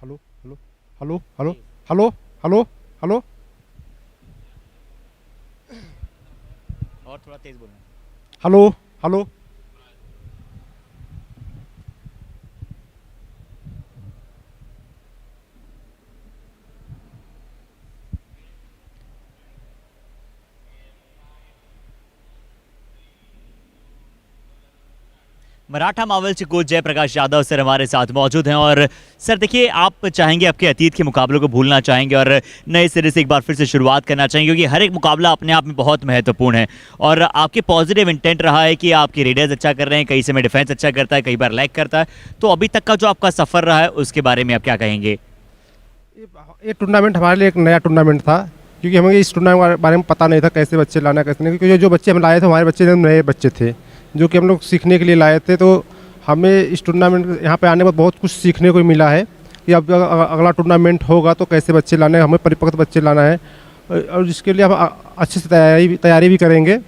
Hello hello hello hello hello hello hello. और थोड़ा तेज बोलना। Hello hello. मराठा मावल से कोच जयप्रकाश यादव सर हमारे साथ मौजूद हैं। और सर देखिए, आप चाहेंगे आपके अतीत के मुकाबलों को भूलना चाहेंगे और नए सिरे से एक बार फिर से शुरुआत करना चाहेंगे, क्योंकि हर एक मुकाबला अपने आप में बहुत महत्वपूर्ण है। और आपके पॉजिटिव इंटेंट रहा है कि आपके रेडर्स अच्छा कर रहे हैं, कई समय डिफेंस अच्छा करता है, कई बार लैग करता है। तो अभी तक का जो आपका सफर रहा है उसके बारे में आप क्या कहेंगे? ये टूर्नामेंट हमारे लिए एक नया टूर्नामेंट था, क्योंकि हमें इस टूर्नामेंट के बारे में पता नहीं था कैसे बच्चे लाना कैसे नहीं, क्योंकि जो बच्चे हम लाए थे हमारे बच्चे नए बच्चे थे जो कि हम लोग सीखने के लिए लाए थे। तो हमें इस टूर्नामेंट यहाँ पे आने में बहुत कुछ सीखने को मिला है कि अब अगला टूर्नामेंट होगा तो कैसे बच्चे लाने हैं, हमें परिपक्व बच्चे लाना है। और इसके लिए हम अच्छे से तैयारी भी करेंगे।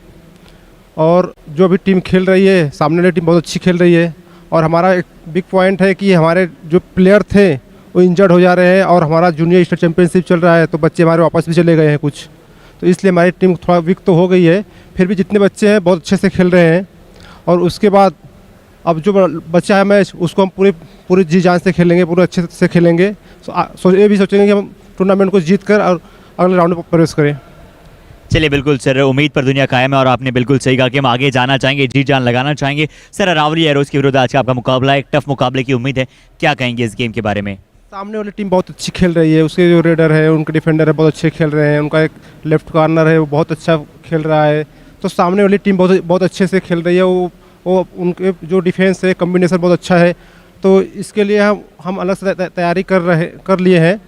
और जो अभी टीम खेल रही है, सामने वाली टीम बहुत अच्छी खेल रही है। और हमारा एक बिग पॉइंट है कि हमारे जो प्लेयर थे वो इंजर्ड हो जा रहे हैं, और हमारा जूनियर स्टेट चैंपियनशिप चल रहा है तो बच्चे हमारे वापस भी चले गए हैं कुछ। तो इसलिए हमारी टीम थोड़ा वीक तो हो गई है, फिर भी जितने बच्चे हैं बहुत अच्छे से खेल रहे हैं। और उसके बाद अब जो बच्चा है मैच उसको हम पूरी पूरी जी जान से खेलेंगे, पूरे अच्छे से खेलेंगे। ये भी सोचेंगे कि हम टूर्नामेंट को जीत कर और अगले राउंड में प्रवेश करें। चलिए बिल्कुल सर, उम्मीद पर दुनिया कायम है और आपने बिल्कुल सही कहा कि हम आगे जाना चाहेंगे, जी जान लगाना चाहेंगे। सर, अरावली एरोज के विरुद्ध आज का आपका मुकाबला है, एक टफ मुकाबले की उम्मीद है, क्या कहेंगे इस गेम के बारे में? सामने वाली टीम बहुत अच्छी खेल रही है, उसके जो रेडर है उनके डिफेंडर है बहुत अच्छे खेल रहे हैं, उनका एक लेफ्ट कॉर्नर है वो बहुत अच्छा खेल रहा है। तो सामने वाली टीम बहुत बहुत अच्छे से खेल रही है। वो उनके जो डिफेंस है कम्बिनेशन बहुत अच्छा है। तो इसके लिए हम अलग से तैयारी कर लिए हैं,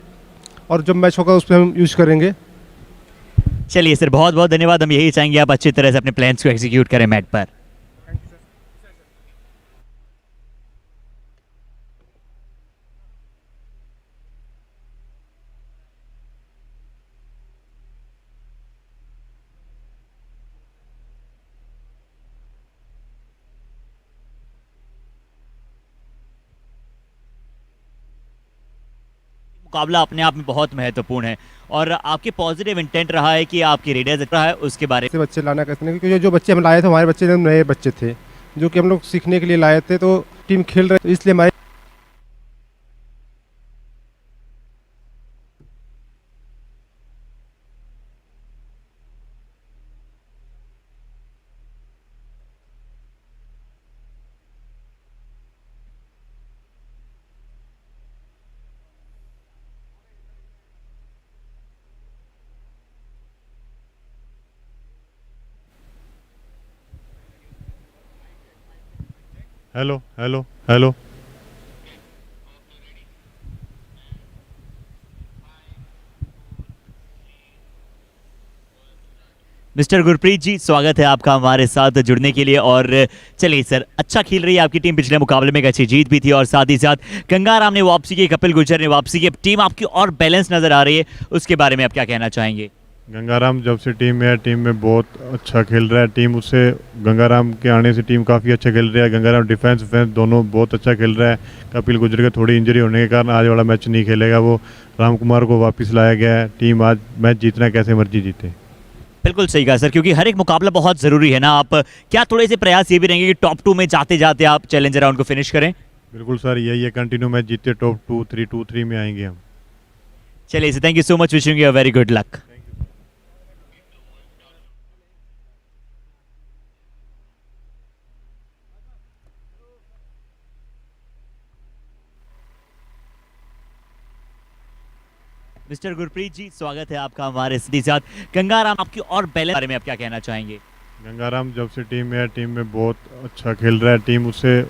और जब मैच होगा उस पर हम यूज़ करेंगे। चलिए सर, बहुत बहुत धन्यवाद। हम यही चाहेंगे आप अच्छी तरह से अपने प्लान्स को एग्जीक्यूट करें मैट पर। मुकाबला अपने आप में बहुत महत्वपूर्ण है और आपके पॉजिटिव इंटेंट रहा है कि आपके रेडर्स रहा है उसके बारे से बच्चे लाना कैसे नहीं, क्योंकि जो बच्चे हम लाए थे हमारे बच्चे नए बच्चे थे जो कि हम लोग सीखने के लिए लाए थे। तो टीम खेल रहे तो इसलिए हमारे hello hello hello. Mister Gurpreet ji, स्वागत है आपका हमारे साथ जुड़ने के लिए। और चलिए सर, अच्छा खेल रही है आपकी टीम, पिछले मुकाबले में एक अच्छी जीत भी थी और साथ ही साथ गंगाराम ने वापसी की, कपिल गुर्जर ने वापसी की, टीम आपकी और बैलेंस नजर आ रही है, उसके बारे में आप क्या कहना चाहेंगे? गंगाराम जब से टीम में है, टीम में बहुत अच्छा खेल रहा है। टीम उससे गंगाराम के आने से टीम काफ़ी अच्छा खेल रहा है। गंगाराम डिफेंस विफेंस दोनों बहुत अच्छा खेल रहा है। कपिल गुर्जर के थोड़ी इंजरी होने के कारण आज वाला मैच नहीं खेलेगा, वो राम कुमार को वापस लाया गया है। टीम आज मैच जीतना कैसे मर्जी जीते। बिल्कुल सही कहा सर, क्योंकि हर एक मुकाबला बहुत जरूरी है ना। आप क्या थोड़े से प्रयास ये भी रहेंगे कि टॉप 2 में जाते जाते आप चैलेंजर राउंड को फिनिश करें? बिल्कुल सर, यही है, कंटिन्यू मैच जीते टॉप 2 3 में आएंगे हम। चलिए sir, thank you so much, wishing you a very good luck. Mister Gurpreet ji, स्वागत है आपका हमारे साथ। गंगाराम आपकी और बैलेंस बारे में आप क्या कहना चाहेंगे? गंगाराम जब से टीम में है, टीम में बहुत अच्छा खेल रहा है। टीम उससे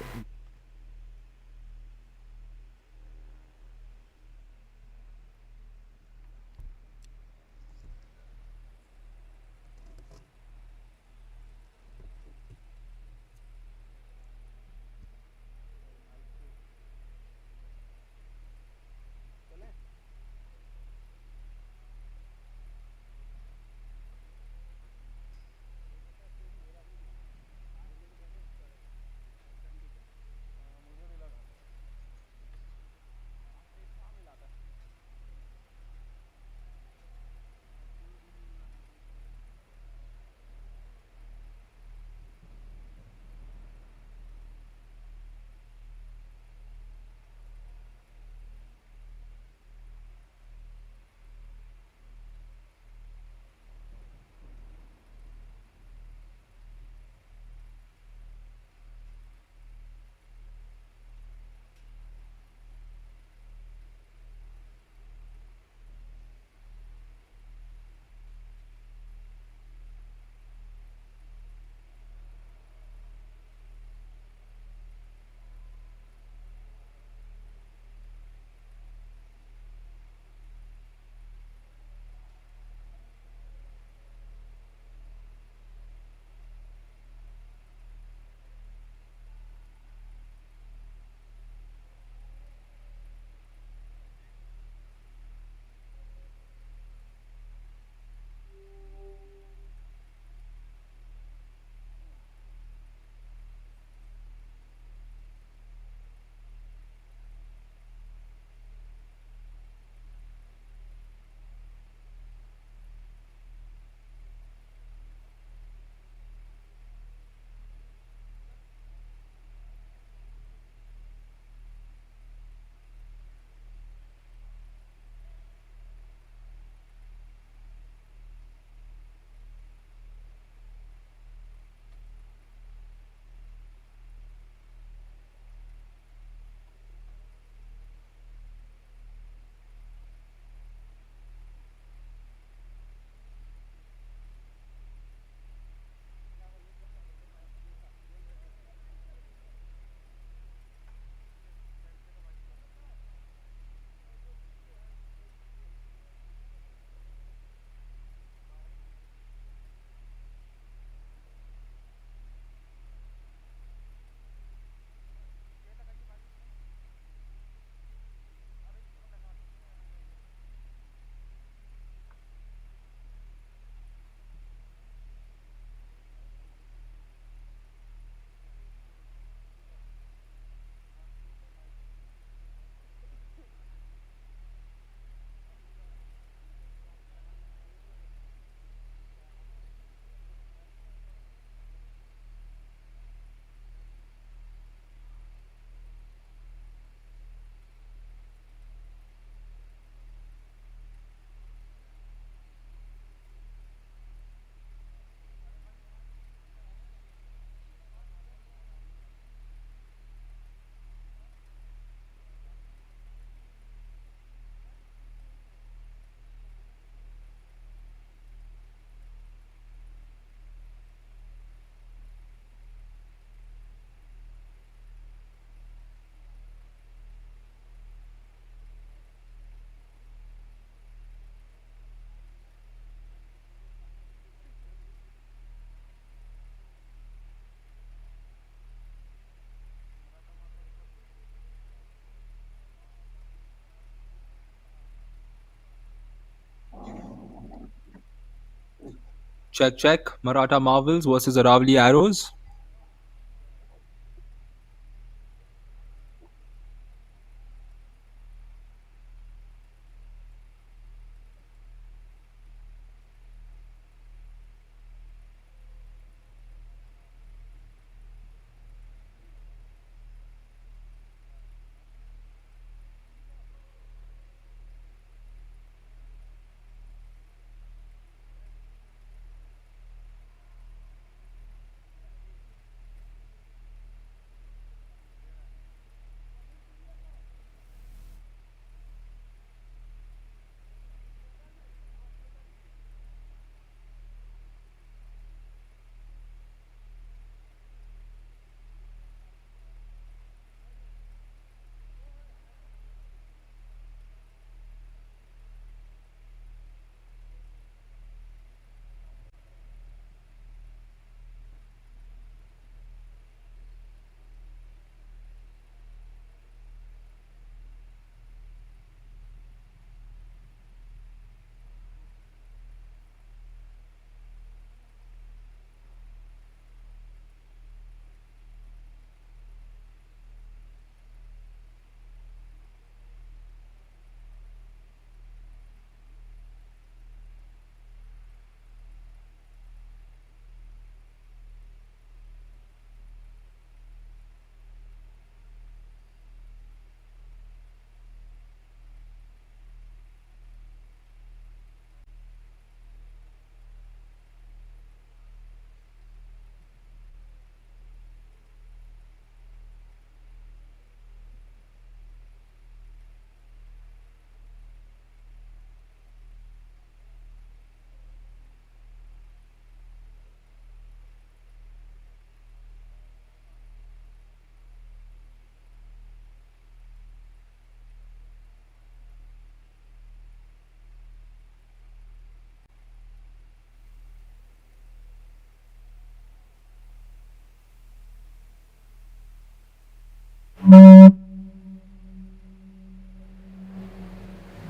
Check, check. Maratha Marvels versus Aravalli Arrows.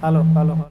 Hello hello hello.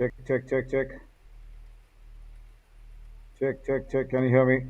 Check, check, check, check. Check, check, check. Can you hear me?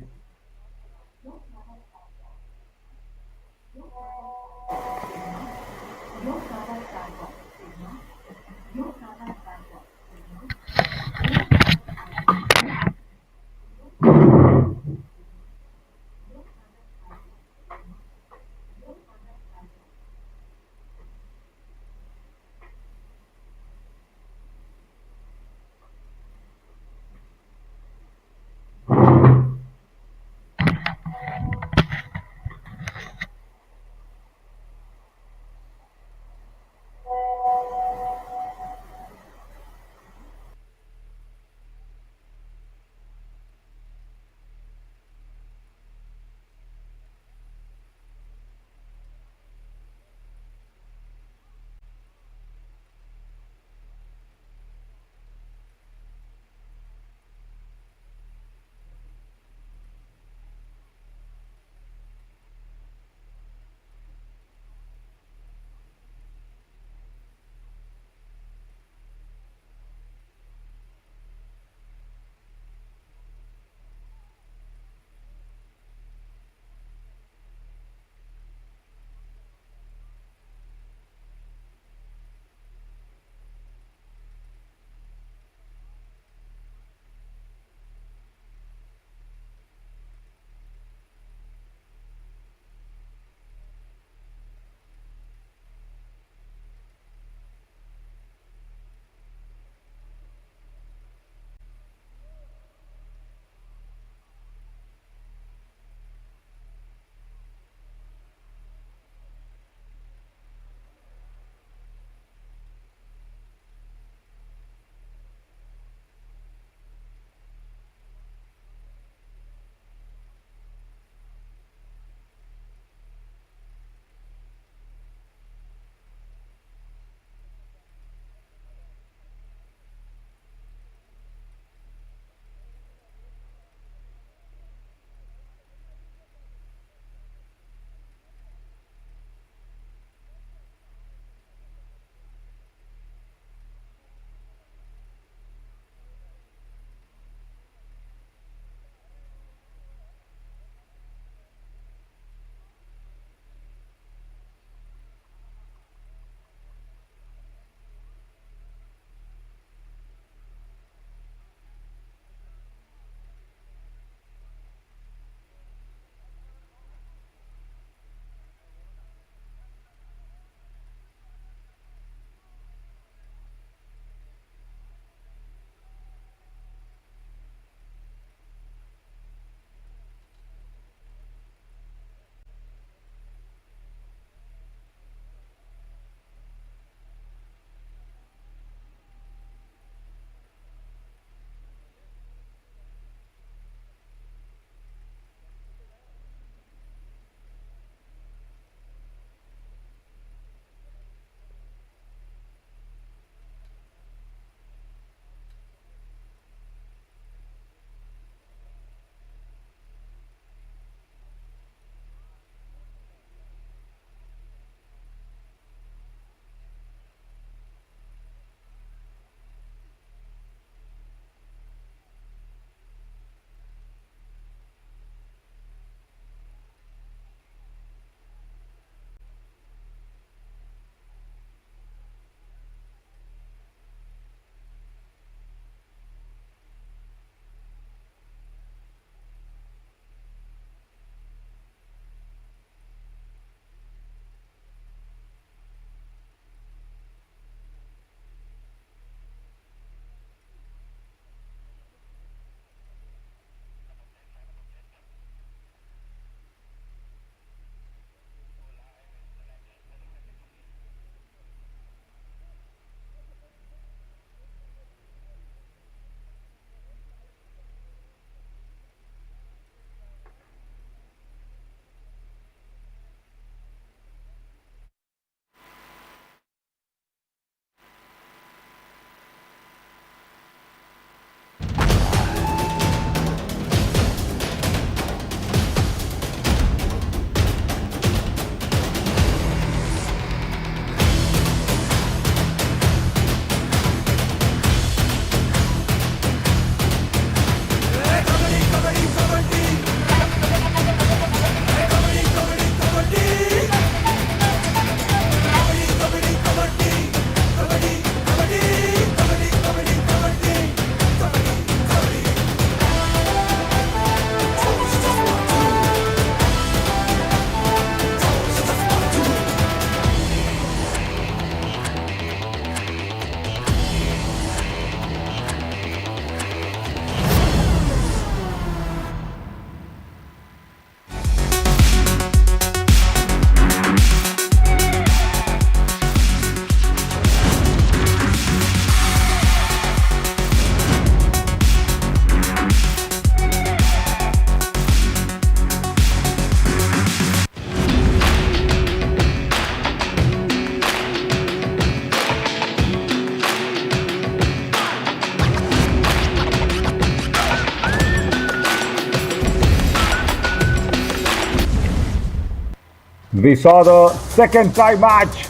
We saw the second tie match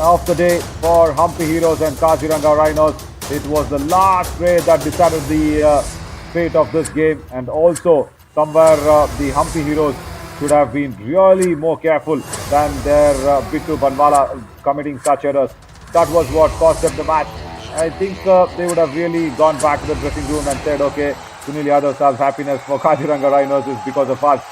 of the day for Humpy Heroes and Kaziranga Rhinos. It was the last raid that decided the fate of this game, and also somewhere the Humpy Heroes should have been really more careful than their Bittu Banwala committing such errors. That was what cost them the match. I think they would have really gone back to the dressing room and said, okay, Sunil Yadav Sah's happiness for Kaziranga Rhinos is because of us.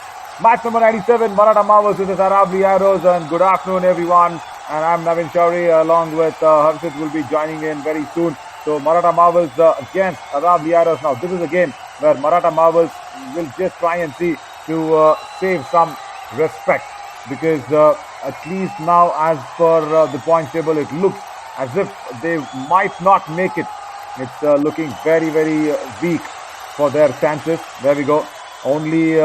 Match number 97, Maratha Marvels versus Aravalli Arrows, and good afternoon everyone. And I'm Navin Chauri along with Harshit will be joining in very soon. So Maratha Marvels against Aravalli Arrows. Now this is a game where Maratha Marvels will just try and see to save some respect, because at least now as per the points table it looks as if they might not make it. It's looking very weak for their chances. There we go. Only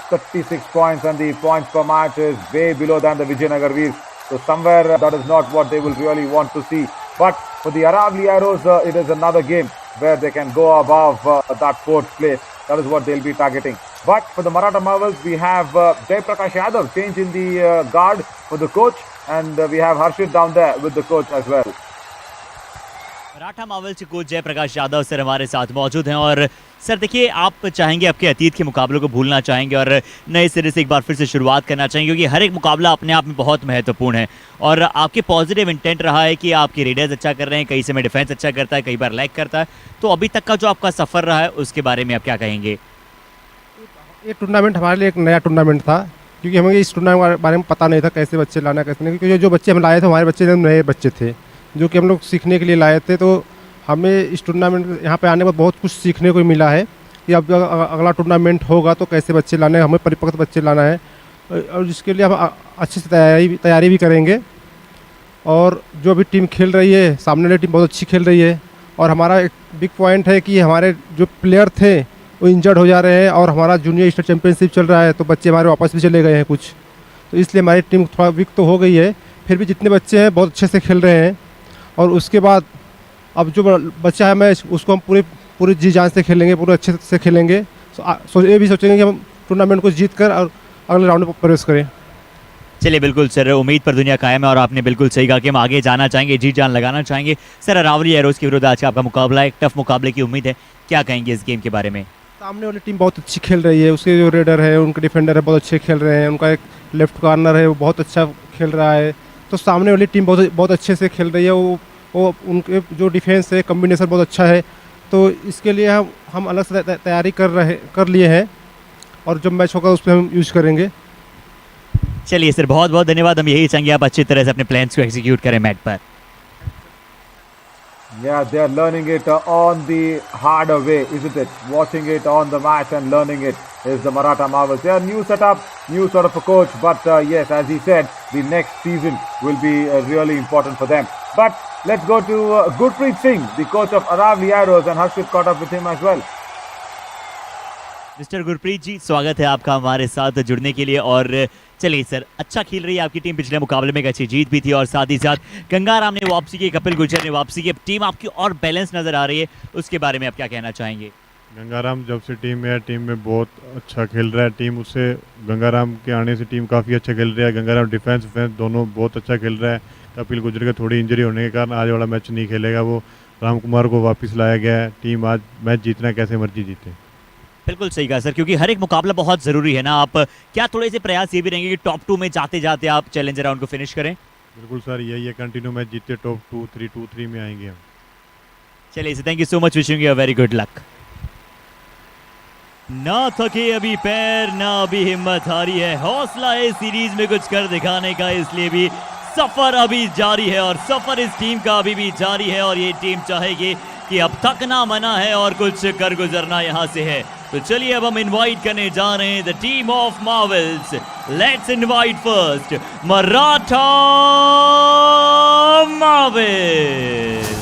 36 points, and the points per match is way below than the Vijayanagar Veers. So somewhere that is not what they will really want to see. But for the Aravalli Arrows, it is another game where they can go above that fourth place. That is what they'll be targeting. But for the Maratha Marvels, we have Jaiprakash Yadav change in the guard for the coach, and we have Harshit down there with the coach as well. Maratha Maval के coach Jayaprakash Yadav sir हमारे साथ मौजूद हैं। और sir देखिए, आप चाहेंगे आपके अतीत के मुकाबलों को भूलना चाहेंगे और नए सिरे से एक बार फिर से शुरुआत करना चाहेंगे, क्योंकि हर एक मुकाबला अपने आप में बहुत महत्वपूर्ण है और आपके पॉजिटिव इंटेंट रहा है कि आपके रेडर्स अच्छा कर रहे हैं, कई समय डिफेंस अच्छा करता है, कई बार लैग करता है। तो अभी तक का जो आपका सफ़र रहा है उसके बारे में आप क्या कहेंगे? ये टूर्नामेंट हमारे लिए एक नया टूर्नामेंट था, क्योंकि हमें इस टूर्नामेंट के बारे में पता नहीं था कैसे बच्चे लाना कैसे नहीं, क्योंकि जो बच्चे हम लाए थे हमारे बच्चे नए बच्चे थे जो कि हम लोग सीखने के लिए लाए थे। तो हमें इस टूर्नामेंट यहाँ पे आने पर बहुत कुछ सीखने को मिला है कि अब अगला टूर्नामेंट होगा तो कैसे बच्चे लाने हैं, हमें परिपक्व बच्चे लाना है, और जिसके लिए हम अच्छे से तैयारी भी करेंगे। और जो अभी टीम खेल रही है, सामने वाली टीम बहुत अच्छी खेल रही है, और हमारा एक बिग पॉइंट है कि हमारे जो प्लेयर थे वो इंजर्ड हो जा रहे हैं, और हमारा जूनियर स्टेट चैंपियनशिप चल रहा है तो बच्चे हमारे वापस भी चले गए हैं कुछ, तो इसलिए हमारी टीम थोड़ा वीक तो हो गई है। फिर भी जितने बच्चे हैं बहुत अच्छे से खेल रहे हैं, और उसके बाद अब जो बच्चा है मैच उसको हम पूरी जी जान से खेलेंगे, पूरे अच्छे से खेलेंगे। ये भी सोचेंगे कि हम टूर्नामेंट को जीत कर और अगले राउंड में प्रवेश करें। चलिए, बिल्कुल सर, उम्मीद पर दुनिया कायम है और आपने बिल्कुल सही कहा कि हम आगे जाना चाहेंगे, जी जान लगाना चाहेंगे। सर, अरावली एरोज़ के विरुद्ध आज का आपका मुकाबला है, एक टफ मुकाबले की उम्मीद है, क्या कहेंगे इस गेम के बारे में? सामने वाली टीम बहुत अच्छी खेल रही है, उसके जो रेडर है उनके डिफेंडर है बहुत अच्छे खेल रहे हैं, उनका एक लेफ्ट कॉर्नर है वो बहुत अच्छा खेल रहा है, तो सामने वाली टीम बहुत अच्छे से खेल रही है। वो उनके जो डिफेंस है कम्बिनेशन बहुत अच्छा है, तो इसके लिए हम अलग से तैयारी कर लिए हैं, और जब मैच होगा उस पर हम यूज़ करेंगे। चलिए सर, बहुत बहुत धन्यवाद। हम यही चाहेंगे आप अच्छी तरह से अपने प्लान्स को एग्जीक्यूट करें मैच पर। Yeah, they are learning it on the harder way, isn't it? Watching it on the match and learning it is the Maratha Marvels. They are new setup, new sort of a coach, but yes, as he said, the next season will be really important for them. But let's go to Gurpreet Singh, the coach of Aravalli Arrows, and Harshit caught up with him as well. Mister Gurpreet ji, स्वागत है आपका हमारे साथ जुड़ने के लिए। और चलिए सर, अच्छा खेल रही है आपकी टीम, पिछले मुकाबले में एक अच्छी जीत भी थी, और साथ ही साथ गंगाराम ने वापसी की, कपिल गुर्जर ने वापसी की, टीम आपकी और बैलेंस नज़र आ रही है, उसके बारे में आप क्या कहना चाहेंगे? गंगाराम जब से टीम में है, टीम में बहुत अच्छा खेल रहा है, टीम उससे गंगाराम के आने से टीम काफ़ी अच्छा खेल रहा है। गंगाराम डिफेंस दोनों बहुत अच्छा खेल रहा है। कपिल गुर्जर का थोड़ी इंजरी होने के कारण आज वाला मैच नहीं खेलेगा, वो राम कुमार को वापस लाया गया है। टीम आज मैच जीतना कैसे मर्जी जीते। बिल्कुल सही कहा सर, क्योंकि हर एक मुकाबला बहुत ज़रूरी है ना। आप क्या थोड़े से प्रयास ये भी रहेंगे कि टॉप 2 में जाते जाते आप चैलेंजर राउंड को फिनिश करें? बिल्कुल सर, यही है, कंटिन्यू मैच जीते टॉप 2-3 में आएंगे हम। चलिए sir, thank you so much, wishing you a very good luck. ना थके अभी पैर, ना अभी हिम्मत हारी है, हौसला है सीरीज में कुछ कर दिखाने का, इसलिए भी सफर अभी जारी है और सफर इस टीम का अभी भी जारी है, और ये टीम चाहेगी कि अब थकना मना है और कुछ कर गुजरना यहाँ से है। तो चलिए अब हम इनवाइट करने जा रहे हैं the team of Marvels. Let's invite first Maratha Marvels.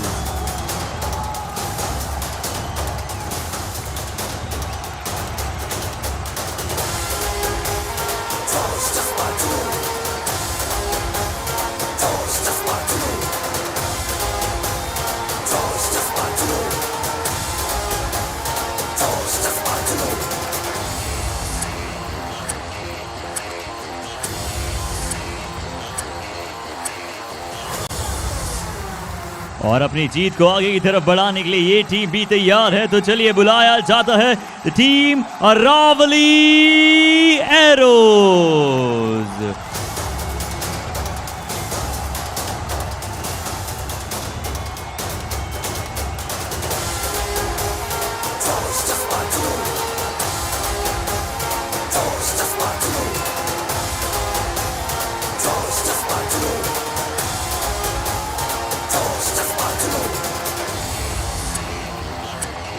और अपनी जीत को आगे की तरफ बढ़ाने के लिए ये टीम भी तैयार है। तो चलिए बुलाया जाता है team Aravalli arrows.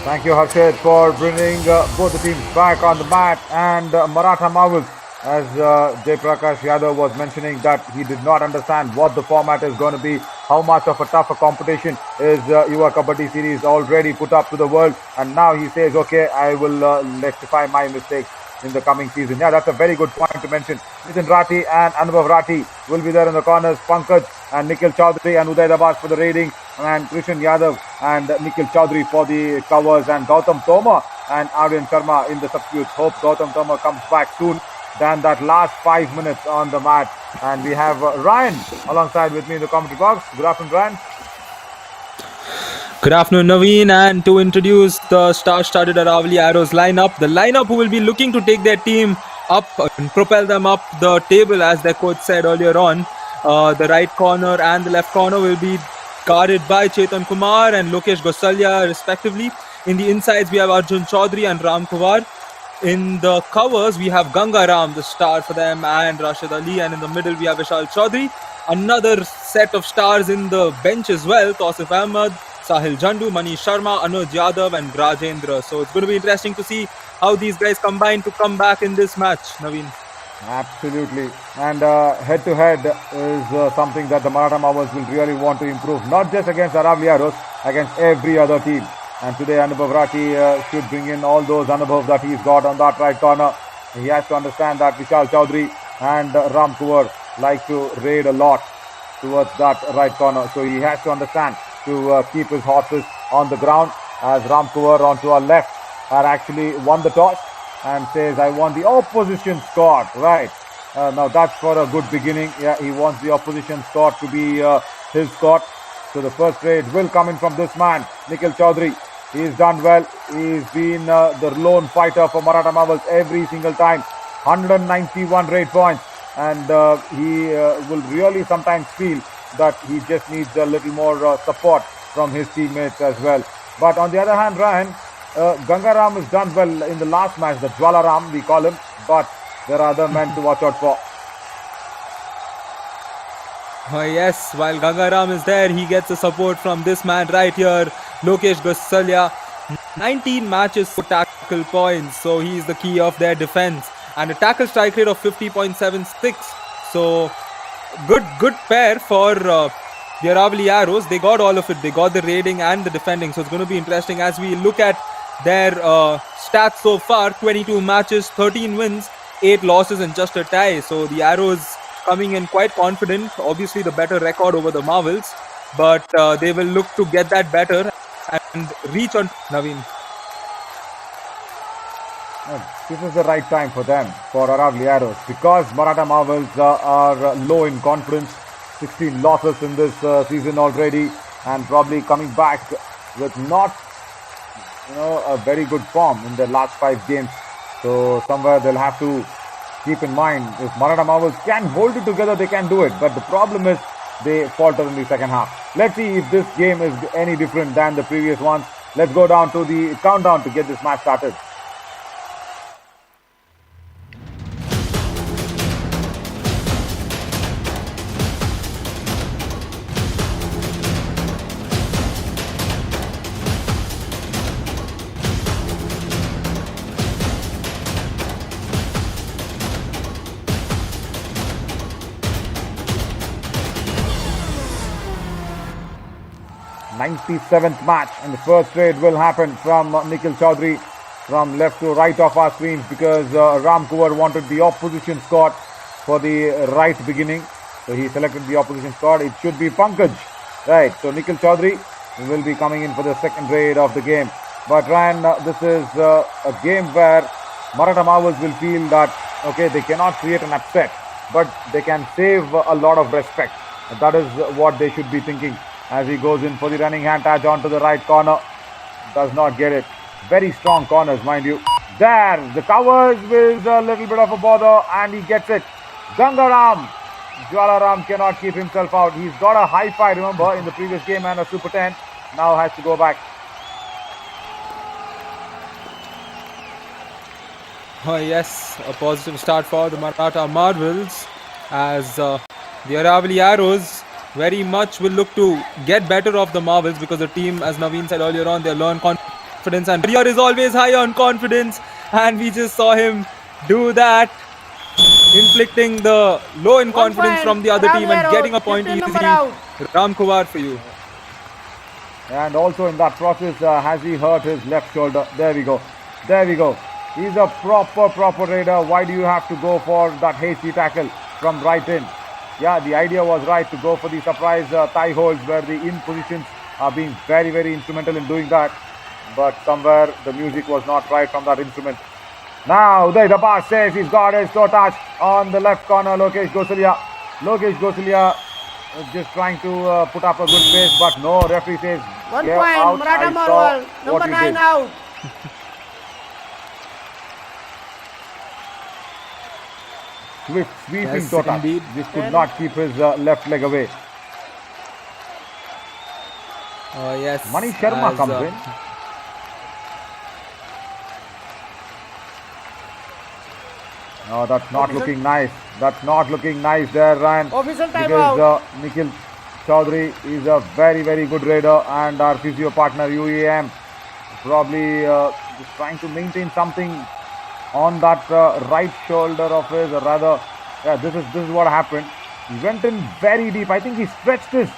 Thank you, Harshit, for bringing both the teams back on the mat. And Maratha Marvels, as Jay Prakash Yadav was mentioning, that he did not understand what the format is going to be, how much of a tougher competition is Yuva Kabaddi series already put up to the world. And now he says, okay, I will rectify my mistakes in the coming season. Yeah, that's a very good point to mention. Nitin Rathi and Anubhav Rathi will be there in the corners. Pankaj and Nikhil Chaudhary and Uday Dabas for the raiding, and Krishan Yadav and Nikhil Chaudhary for the covers, and Gautam Tomar and Aryan Sharma in the substitutes. Hope Gautam Tomar comes back soon than that last 5 minutes on the mat. And we have Ryan alongside with me in the commentary box. Good afternoon, Ryan. Good afternoon, Naveen, and to introduce the star-studded Aravalli Arrows lineup, the lineup who will be looking to take their team up and propel them up the table, as their coach said earlier on. The right corner and the left corner will be guarded by Chetan Kumar and Lokesh Gosalia respectively. In the insides, we have Arjun Chaudhary and Ram Kuwar. In the covers, we have Ganga Ram, the star for them, and Rashid Ali. And in the middle, we have Vishal Chaudhary. Another set of stars in the bench as well, Tausif Ahmed, Sahil Jandu, Manish Sharma, Anuj Yadav and Rajendra. So it's going to be interesting to see how these guys combine to come back in this match, Naveen. Absolutely. And head-to-head is something that the Maratha Marvels will really want to improve, not just against Aravalli Arrows, against every other team. And today Anubhav Rathi should bring in all those Anubhav that he's got on that right corner. He has to understand that Vishal Chaudhary and Ram Kuwar like to raid a lot towards that right corner. So he has to understand to keep his horses on the ground, as Ram Kuwar onto our left had actually won the toss and says, I want the opposition squad. Right. Now that's for a good beginning. Yeah, he wants the opposition squad to be his squad. So the first raid will come in from this man, Nikhil Chaudhary. He's done well. He's been the lone fighter for Maratha Marvels every single time. 191 raid points. And he will really sometimes feel that he just needs a little more support from his teammates as well. But on the other hand, Ryan, Gangaram has done well in the last match, the Jwalaram we call him, but there are other men to watch out for. Yes, while Gangaram is there, he gets the support from this man right here, Lokesh Gosalia. 19 matches for tackle points, so he is the key of their defense. And a tackle strike rate of 50.76. So good pair for the Aravalli Arrows. They got all of it. They got the raiding and the defending. So it's going to be interesting as we look at their stats so far. 22 matches, 13 wins, 8 losses and just a tie. So the Arrows coming in quite confident. Obviously the better record over the Marvels. But they will look to get that better and reach on Naveen. This is the right time for them, for Aravalli Arrows, because Maratha Marvels are low in confidence. 16 losses in this season already, and probably coming back with not, a very good form in their last 5 games. So somewhere they'll have to keep in mind, if Maratha Marvels can hold it together, they can do it. But the problem is they falter in the second half. Let's see if this game is any different than the previous ones. Let's go down to the countdown to get this match started. '97th match, and the first trade will happen from Nikhil Chaudhary from left to right of our screens, because Ram Kuwar wanted the opposition squad for the right beginning, so he selected the opposition squad. It should be Pankaj, right? So Nikhil Chaudhary will be coming in for the second raid of the game. But Ryan, this is a game where Maratha Marvels will feel that okay, they cannot create an upset, but they can save a lot of respect. That is what they should be thinking. as he goes in for the running hand touch onto the right corner. Does not get it. Very strong corners, mind you. There, the covers with a little bit of a bother, and he gets it. Gangaram. Jwalaram cannot keep himself out. He's got a high five, remember, in the previous game and a Super 10. Now has to go back. Oh yes, a positive start for the Maratha Marvels, as the Aravalli Arrows very much will look to get better of the Marvels, because the team, as Naveen said earlier on, they learn confidence, and Ria is always high on confidence, and we just saw him do that, inflicting the low in confidence from the other team and getting a point easily. Ram Kumar for you. And also in that process, has he hurt his left shoulder? There we go. There we go. He's a proper raider. Why do you have to go for that hasty tackle from right in? Yeah, the idea was right to go for the surprise thigh holds, where the in positions are being very instrumental in doing that. But somewhere the music was not right from that instrument. Now the Dabas says he's got his toe touch on the left corner. Lokesh Gosalia. Lokesh Gosalia just trying to put up a good pace, but no, referee says 1 get point, out. Maratha I saw Marvel, what number he 9 did. out. Swift sweeping Yes, toe touch. indeed. Just could not keep his left leg away. Yes. Mani Sharma as, comes in. No, that's not Official- looking nice. That's not looking nice there, Ryan. Official Because timeout. Nikhil Chaudhary is a very good raider, and our physio partner UEM probably just trying to maintain something on that right shoulder of his, or rather, yeah, this is what happened. He went in very deep. I think he stretched his,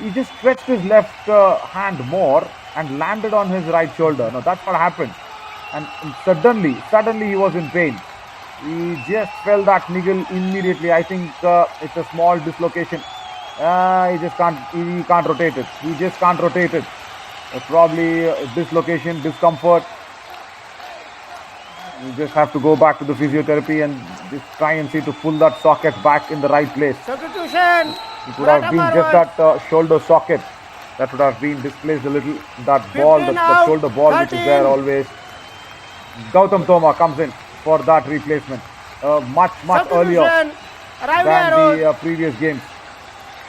he just stretched his left hand more and landed on his right shoulder. No, that's what happened. And suddenly he was in pain. He just felt that niggle immediately. I think it's a small dislocation. He just can't rotate it. He just can't rotate it. Probably dislocation, discomfort. You just have to go back to the physiotherapy and just try and see to pull that socket back in the right place. Substitution. It would have been just that shoulder socket that would have been displaced a little. That ball, the 15 out, shoulder ball, which is there 13. always. Gautam Toma comes in for that replacement. Much earlier Substitution. Aravalli than Arrows. the previous games.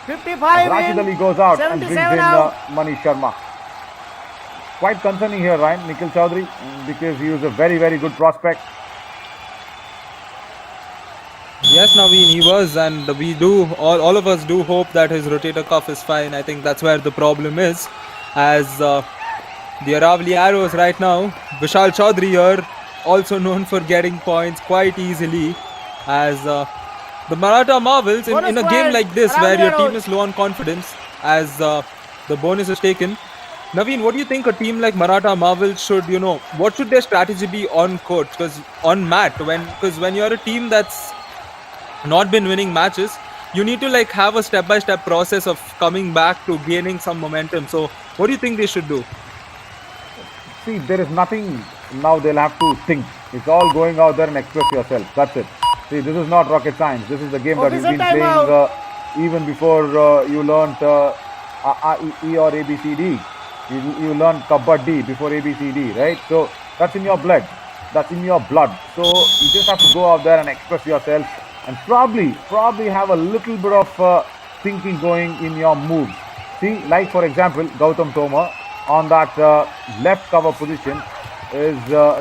55 Rashid in. Ali goes out and brings 77 in out. Manish Sharma. Quite concerning here, Ryan, Nikhil Chaudhary, because he was a very good prospect. Yes, Naveen, he was, and we do, all of us do hope that his rotator cuff is fine. I think that's where the problem is, as the Aravalli Arrows right now, Vishal Chaudhary here, also known for getting points quite easily, as the Maratha Marvels, in a Bonus game point, like this, where your Aravalli team Arrows. is low on confidence, as the bonus is taken. Naveen, what do you think a team like Maratha Marvels should, what should their strategy be on court, because on mat, when you're a team that's not been winning matches, you need to have a step-by-step process of coming back to gaining some momentum. So what do you think they should do? See, there is nothing now they'll have to think. It's all going out there and express yourself. That's it. See, this is not rocket science. This is the game that you've Official been playing timeout. even before you learnt E or ABCD. You learned Kabaddi before ABCD, right? So that's in your blood. That's in your blood. So you just have to go out there and express yourself, and probably have a little bit of thinking going in your moves. See, like for example, Gautam Toma on that left cover position is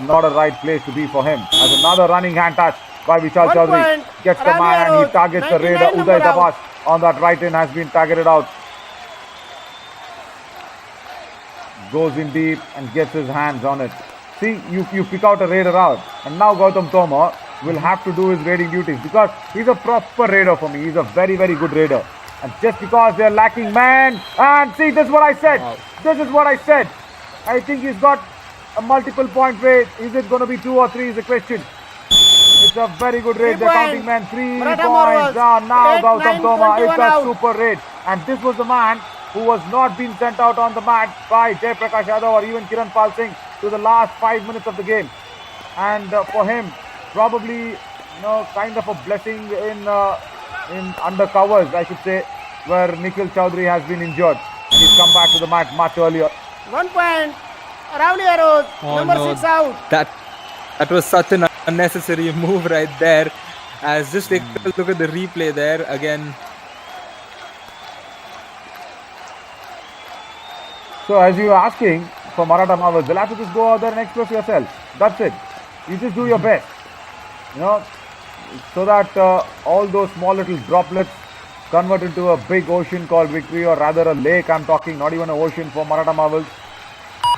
not a right place to be for him. As another running hand touch by Vishal 1 Chaudhary point, gets the Aravalli man and he Arrows, targets the 99 raider. number Uday out. Dabas on that right in has been targeted out. Goes in deep and gets his hands on it. See, you pick out a raider out, and now Gautam Toma will have to do his raiding duties, because he's a proper raider for me. He's a very good raider. And just because they're lacking man, and see, this is what I said. Wow. This is what I said. I think he's got a multiple point rate. Is it going to be 2 or 3 is the question. It's a very good rate. 3 They're point. counting man 3 Maratha points. Marvels. Now 8, Gautam 9, Toma, it's 21 a out. super rate. And this was the man who was not being sent out on the mat by Jai Prakash Yadav or even Kiran Pal Singh to the last 5 minutes of the game. And for him, probably kind of a blessing in undercovers, I should say, where Nikhil Chaudhary has been injured. come back to the mat much earlier. 1 point. Aravalli Arrows. Oh, Number no. 6 out. That was such an unnecessary move right there. As just take a look at the replay there again. So as you are asking for Maratha Marvels, you'll have to just go out there and express yourself. That's it. You just do your best. You know, so that all those small little droplets convert into a big ocean called victory, or rather a lake I'm talking, not even an ocean for Maratha Marvels.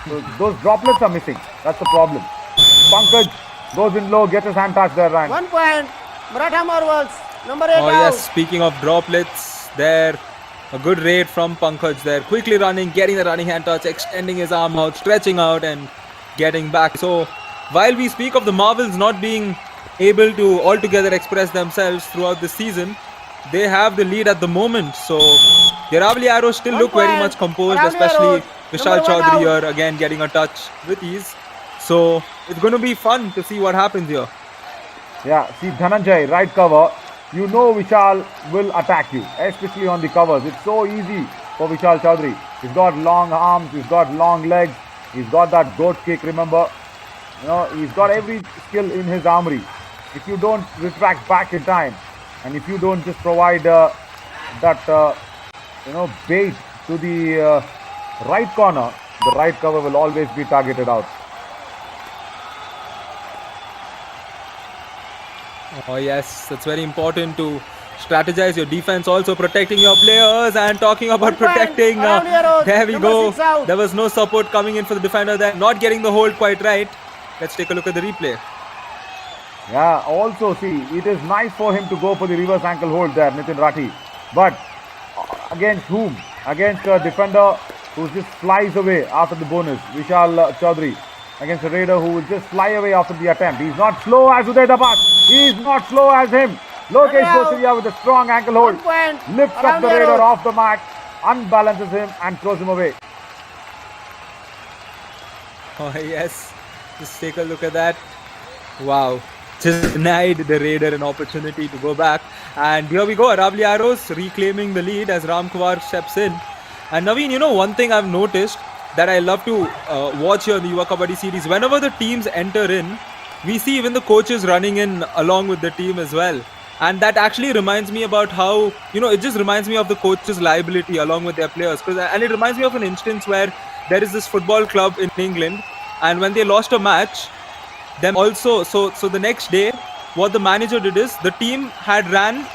So those droplets are missing. That's the problem. Pankaj goes in low, gets his hand touched there, Ryan. 1 point. Maratha Marvels. Number 8 Oh out. yes, speaking of droplets, there a good raid from Pankaj there, quickly running, getting the running hand touch, extending his arm out, stretching out and getting back. So while we speak of the Marvels not being able to altogether express themselves throughout the season, they have the lead at the moment. So the Aravalli Arrows still 1 look very point. much composed, Aravalli especially Arrows, Vishal number 1 Chaudhary out. here again getting a touch with ease. So it's going to be fun to see what happens here. Yeah, see Dhananjay, right cover. You know Vishal will attack you, especially on the covers. It's so easy for Vishal Chaudhary. He's got long arms, he's got long legs, he's got that goat kick, remember? You know, he's got every skill in his armory. If you don't retract back in time, and if you don't just provide that bait to the right corner, the right cover will always be targeted out. Oh yes, that's very important to strategize your defense, also protecting your players. And talking about 1 point. protecting, Aravalli Arrows. there we Number go. 6 out. There was no support coming in for the defender there, not getting the hold quite right. Let's take a look at the replay. Yeah, also see, it is nice for him to go for the reverse ankle hold there, Nitin Rathi. But against whom? Against a defender who just flies away after the bonus, Vishal Chaudhary. Against a raider who will just fly away after the attempt. He's not slow as Uday Dabas. He's not slow as him. Lokesh Kosiria with a strong ankle hold. 1 point. Lifts up the Aravalli raider Arrows. off the mat, unbalances him and throws him away. Oh yes, just take a look at that. Wow, just denied the raider an opportunity to go back. And here we go, Aravalli Arrows reclaiming the lead as Ramkumar steps in. And Naveen, you know, one thing I've noticed that I love to watch here in the Yuva Kabaddi series, whenever the teams enter in, we see even the coaches running in along with the team as well. And that actually reminds me about how, you know, it just reminds me of the coach's liability along with their players. And it reminds me of an instance where there is this football club in England, and when they lost a match, then also, so the next day, what the manager did is the team had ran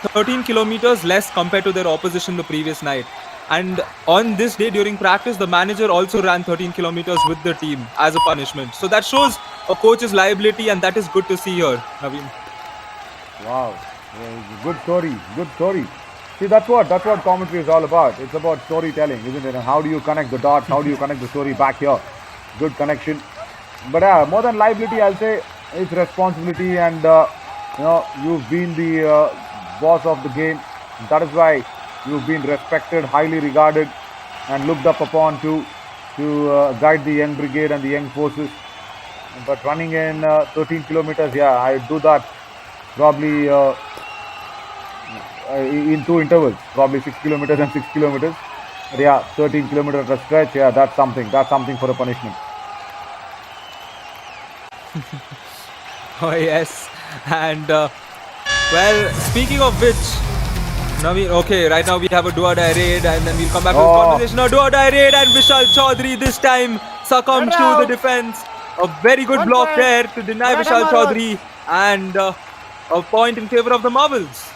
13 kilometers less compared to their opposition the previous night. And on this day during practice, the manager also ran 13 kilometers with the team as a punishment. So that shows a coach's liability, and that is good to see here, Naveen. Wow, good story, good story. See, that's what commentary is all about. It's about storytelling, isn't it? And how do you connect the dots? How do you connect the story back here? Good connection. But yeah, more than liability, I'll say it's responsibility, and you've been the boss of the game. That is why you've been respected, highly regarded, and looked up upon to guide the young brigade and the young forces. But running in 13 kilometers, yeah, I do that probably in two intervals, probably 6 kilometers and 6 kilometers. But yeah, 13 kilometers at a stretch, yeah, that's something for a punishment. Oh yes, and well, speaking of which, Naveen, okay, right now we have a do-or-die raid, and then we'll come back to this conversation. A do-or-die raid, and Vishal Chaudhary this time succumbs to the defense. A very good block there to deny Vishal Chaudhary, and a point in favor of the Marvels.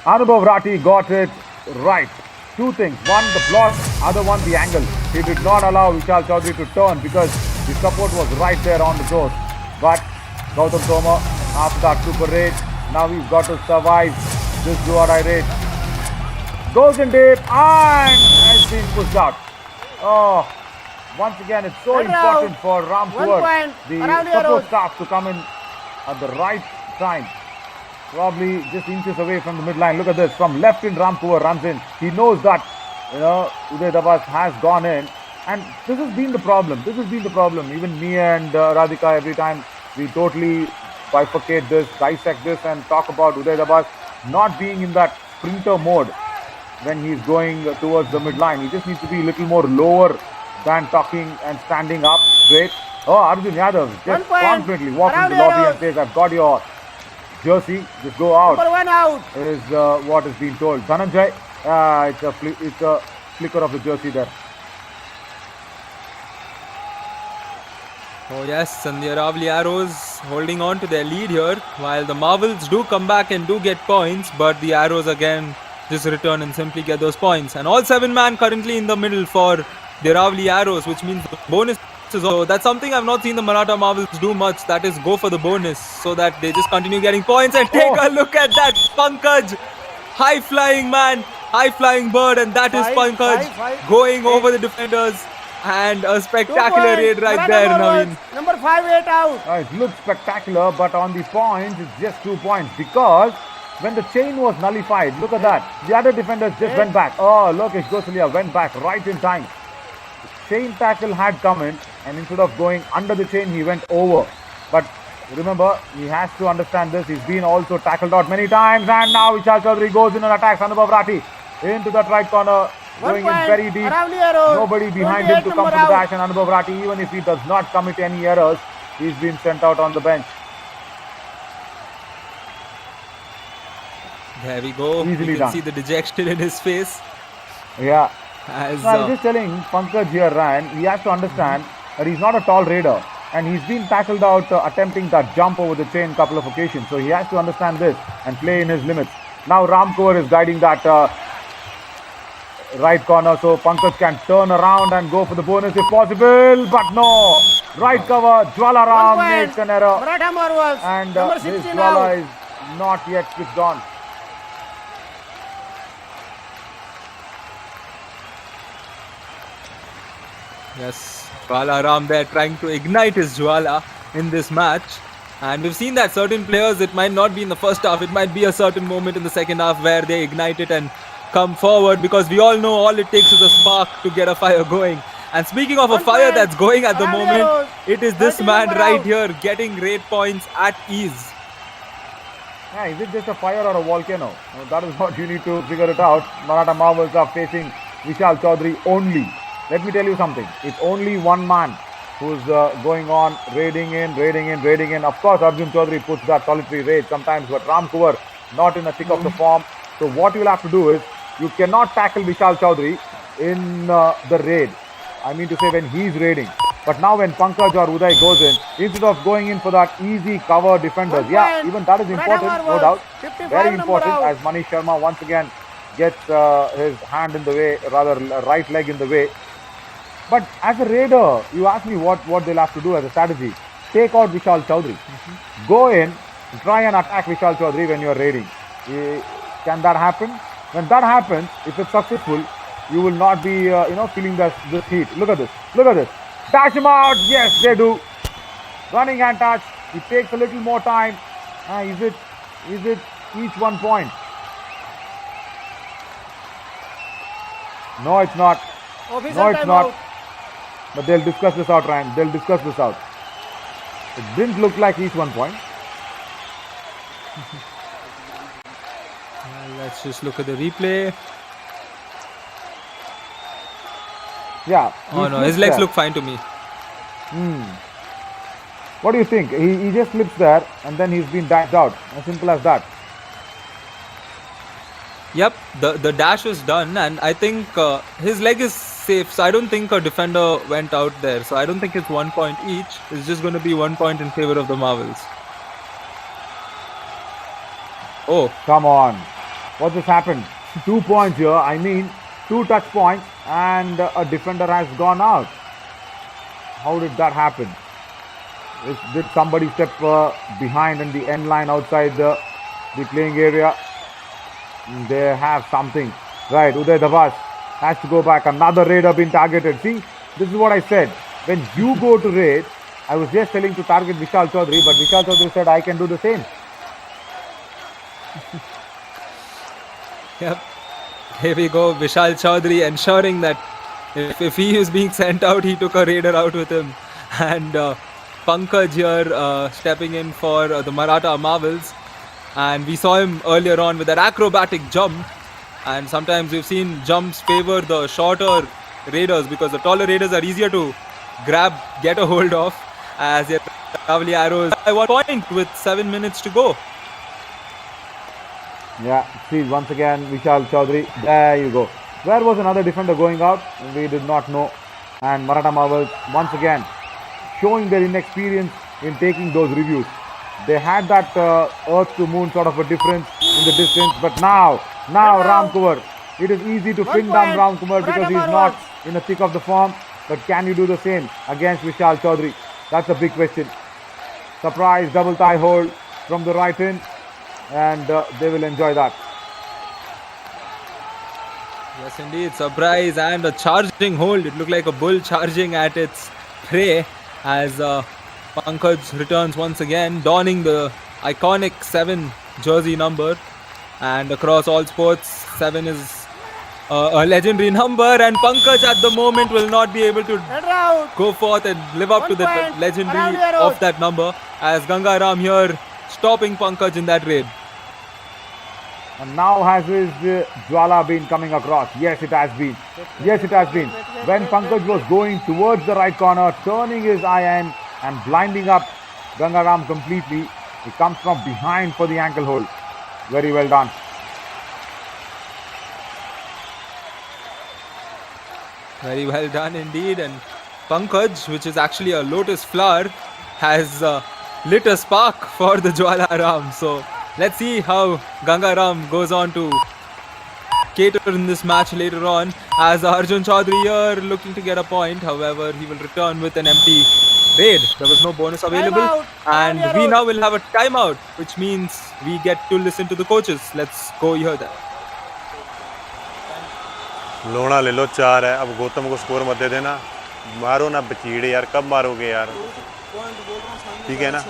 Anubhav Rathi got it right. Two things. One, the block. Other one, the angle. He did not allow Vishal Chaudhary to turn because the support was right there on the toes. But Gautam Toma, after that super raid, now he's got to survive this do-or-die raid. Goes in deep and has been pushed out. Oh, once again, it's so important for Ramkumar, the support staff, to come in at the right time. Probably just inches away from the midline. Look at this. From left in, Ramkumar runs in. He knows that, Uday Dabas has gone in. And this has been the problem. Even me and Radhika, every time we totally bifurcate this, dissect this, and talk about Uday Dabas not being in that sprinter mode. when he's going towards the midline. He just needs to be a little more lower than talking and standing up straight. Oh, Arjun Yadav 1 just point. confidently walks into the Around lobby arrows. and says, I've got your jersey, just go out. Number 1 out. Is what is being told. Dhananjay, it's a flicker of the jersey there. Oh yes, and the Aravalli Arrows holding on to their lead here, while the Marvels do come back and do get points, but the Arrows again just return and simply get those points. And all 7 man currently in the middle for the Aravalli Arrows, which means the bonus is also. That's something I've not seen the Maratha Marvels do much, that is go for the bonus, so that they just continue getting points. And take a look at that, Pankaj, high flying man, high flying bird, and that is Pankaj going over the defenders. And a 2 spectacular points. raid right Maratha there, Marvels. Naveen. Number 5 8 out. It looks spectacular, but on the points, it's just 2 points because when the chain was nullified, look at that. The other defenders just went back. Oh, Lokesh Gosalia went back right in time. The chain tackle had come in, and instead of going under the chain, he went over. But remember, he has to understand this. He's been also tackled out many times, and now Vishal Chaudhary goes in and attacks Anubhav Rathi into that right corner. 1 Going in point. very deep. Aravalli Arrows. Nobody behind him 28 to come number to the out. dash, and Anubhav Rathi, even if he does not commit any errors, he's been sent out on the bench. There we go. Easily You can done. see the dejection in his face. Yeah. As No, I was just telling Pankaj here, Ryan, he has to understand that he's not a tall raider, and he's been tackled out attempting that jump over the chain couple of occasions. So he has to understand this and play in his limits. Now Ram Kaur is guiding that right corner, so Pankaj can turn around and go for the bonus if possible, but no. Right cover, Jwala 1 Ram point. makes an error, Maratha Marvels. and Number his 16 Jwala out. is not yet switched on. yes, Jwala Ram there trying to ignite his Jwala in this match. And we've seen that certain players, it might not be in the first half, it might be a certain moment in the second half where they ignite it and come forward, because we all know all it takes is a spark to get a fire going. And speaking of a 1 fire point. that's going at the Aravalli moment, Arrows. it is this 13 man number right out. here getting raid points at ease. Yeah, is it just a fire or a volcano? Well, that is what you need to figure it out. Maratha Marvels are facing Vishal Chaudhary only. Let me tell you something. It's only one man who's going on, raiding in. Of course, Arjun Chaudhary puts that solitary raid sometimes, but Ram Kuwar not in a thick of the form. So what you'll have to do is, you cannot tackle Vishal Chaudhary in the raid. I mean to say when he's raiding. But now when Pankaj or Uday goes in, instead of going in for that easy cover defenders, 1 yeah, point. even that is Maratha important, no Marvels. doubt. 55 Very number important out. as Manish Sharma once again gets his hand in the way, rather right leg in the way. But as a raider, you ask me what they'll have to do as a strategy. Take out Vishal Chaudhary. Go in, try and attack Vishal Chaudhary when you're raiding. Can that happen? When that happens, if it's successful, you will not be, feeling this heat. Look at this. Look at this. Dash him out. Yes, they do. Running hand touch. It takes a little more time. Is it each 1 point? No, it's not. Official No, it's time not. out. But they'll discuss this out, Ryan. They'll discuss this out. It didn't look like each 1 point. Let's just look at the replay. Yeah. Oh he no, slips his legs there. look fine to me. What do you think? He just slips there and then he's been dashed out. As simple as that. Yep, the dash was done, and I think his leg is safe, so I don't think a defender went out there. So I don't think it's 1 point each. It's just going to be 1 point in favor of the Marvels. Oh, Come on. What just happened? 2 points here. I mean, 2 touch points and a defender has gone out. How did that happen? Did somebody step behind in the end line outside the playing area? They have something. Right, Uday Dabas has to go back. Another raider being targeted. See, this is what I said. When you go to raid, I was just telling to target Vishal Chaudhary, but Vishal Chaudhary said I can do the same. yep. Here we go, Vishal Chaudhary ensuring that if he is being sent out, he took a raider out with him. And Pankaj here stepping in for the Maratha Marvels. And we saw him earlier on with that acrobatic jump. and sometimes we've seen jumps favor the shorter raiders because the taller raiders are easier to grab, get a hold of, as the Aravalli Arrows by 1 point with 7 minutes to go. Yeah, see once again Vishal Chaudhary. There you go. Where was another defender going out? We did not know. And Maratha Marvels once again showing their inexperience in taking those reviews. They had that earth to moon sort of a difference in the distance, but now Ram Kumar. It is easy to pin down Ram Kumar because he is not in the thick of the form. But can you do the same against Vishal Chaudhary? That's a big question. Surprise double thigh hold from the right in, and they will enjoy that. Yes, indeed, surprise and a charging hold. It looked like a bull charging at its prey as Pankaj returns once again, donning the iconic 7 jersey number. And across all sports, 7 is a legendary number, and Pankaj at the moment will not be able to Head out. go forth and live up to the point. legendary Aravalli Arrows. of that number, as Gangaram here stopping Pankaj in that raid. And now has his Jwala been coming across? Yes, it has been. Yes, it has been. When Pankaj was going towards the right corner, turning his iron and blinding up Gangaram completely, he comes from behind for the ankle hold. Very well done. Very well done indeed. And Pankaj, which is actually a lotus flower, has lit a spark for the Jwala Ram. So let's see how Gangaram goes on to cater in this match later on, as Arjun Chaudhary here looking to get a point. However, he will return with an empty raid. There was no bonus available, Timeout. and Aravalli we Arrows. now will have a timeout, which means we get to listen to the coaches. Let's go hear that. लोना ले लो 4 है। अब गौतम को score मत दे देना, मारो ना बचीड़े यार, कब मारोगे यार? ठीक है ना,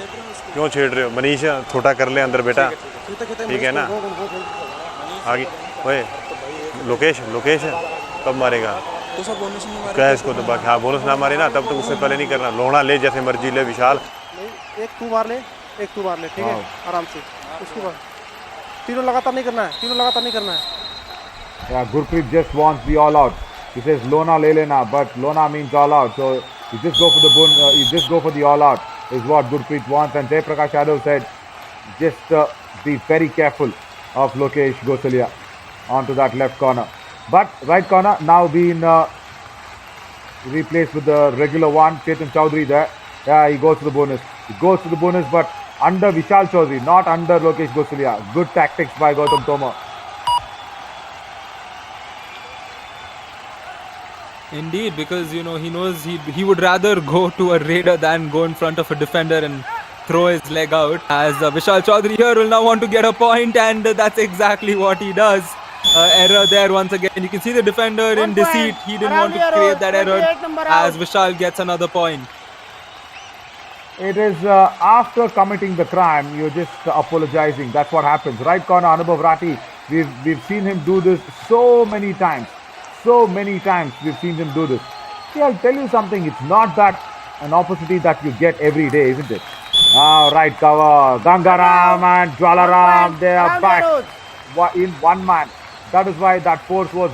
क्यों छेड़ रहे हो? मनीष छोटा कर ले अंदर बेटा, ठीक है ना? आगे ओए लोकेश कब मारेगा? क्या इसको दबा के? हाँ, बोनस ना मारे ना तब तक उससे पहले नहीं करना। लोना ले जैसे मर्जी ले विशाल। एक तू मार ले, ठीक है, आराम से। उसके बाद तीनों लगातार नहीं करना है। Yeah, Gurpreet just wants the all out. He says Lona le lena, but Lona means all out. So you just go for the you just go for the all out is what Gurpreet wants. And Jay Prakash Yadav said, just be very careful of Lokesh Gosalia onto that left corner. But right corner now being replaced with the regular one, Chetan Chaudhary there. Yeah, he goes to the bonus. But under Vishal Chaudhary, not under Lokesh Gosalia. Good tactics by Gautam Tomar. Indeed, because he knows he would rather go to a raider than go in front of a defender and throw his leg out. As Vishal Chaudhary here will now want to get a point, and that's exactly what he does. Error there once again. You can see the defender in deceit. He didn't want to create that error, as Vishal gets another point. It is after committing the crime, you're just apologizing. That's what happens. Right corner, Anubhav Rati. We've seen him do this so many times. We've seen him do this. See, I'll tell you something. It's not that an opportunity that you get every day, isn't it? Right cover. Gangaram and Jwalaram, they are back in one man. That is why that force was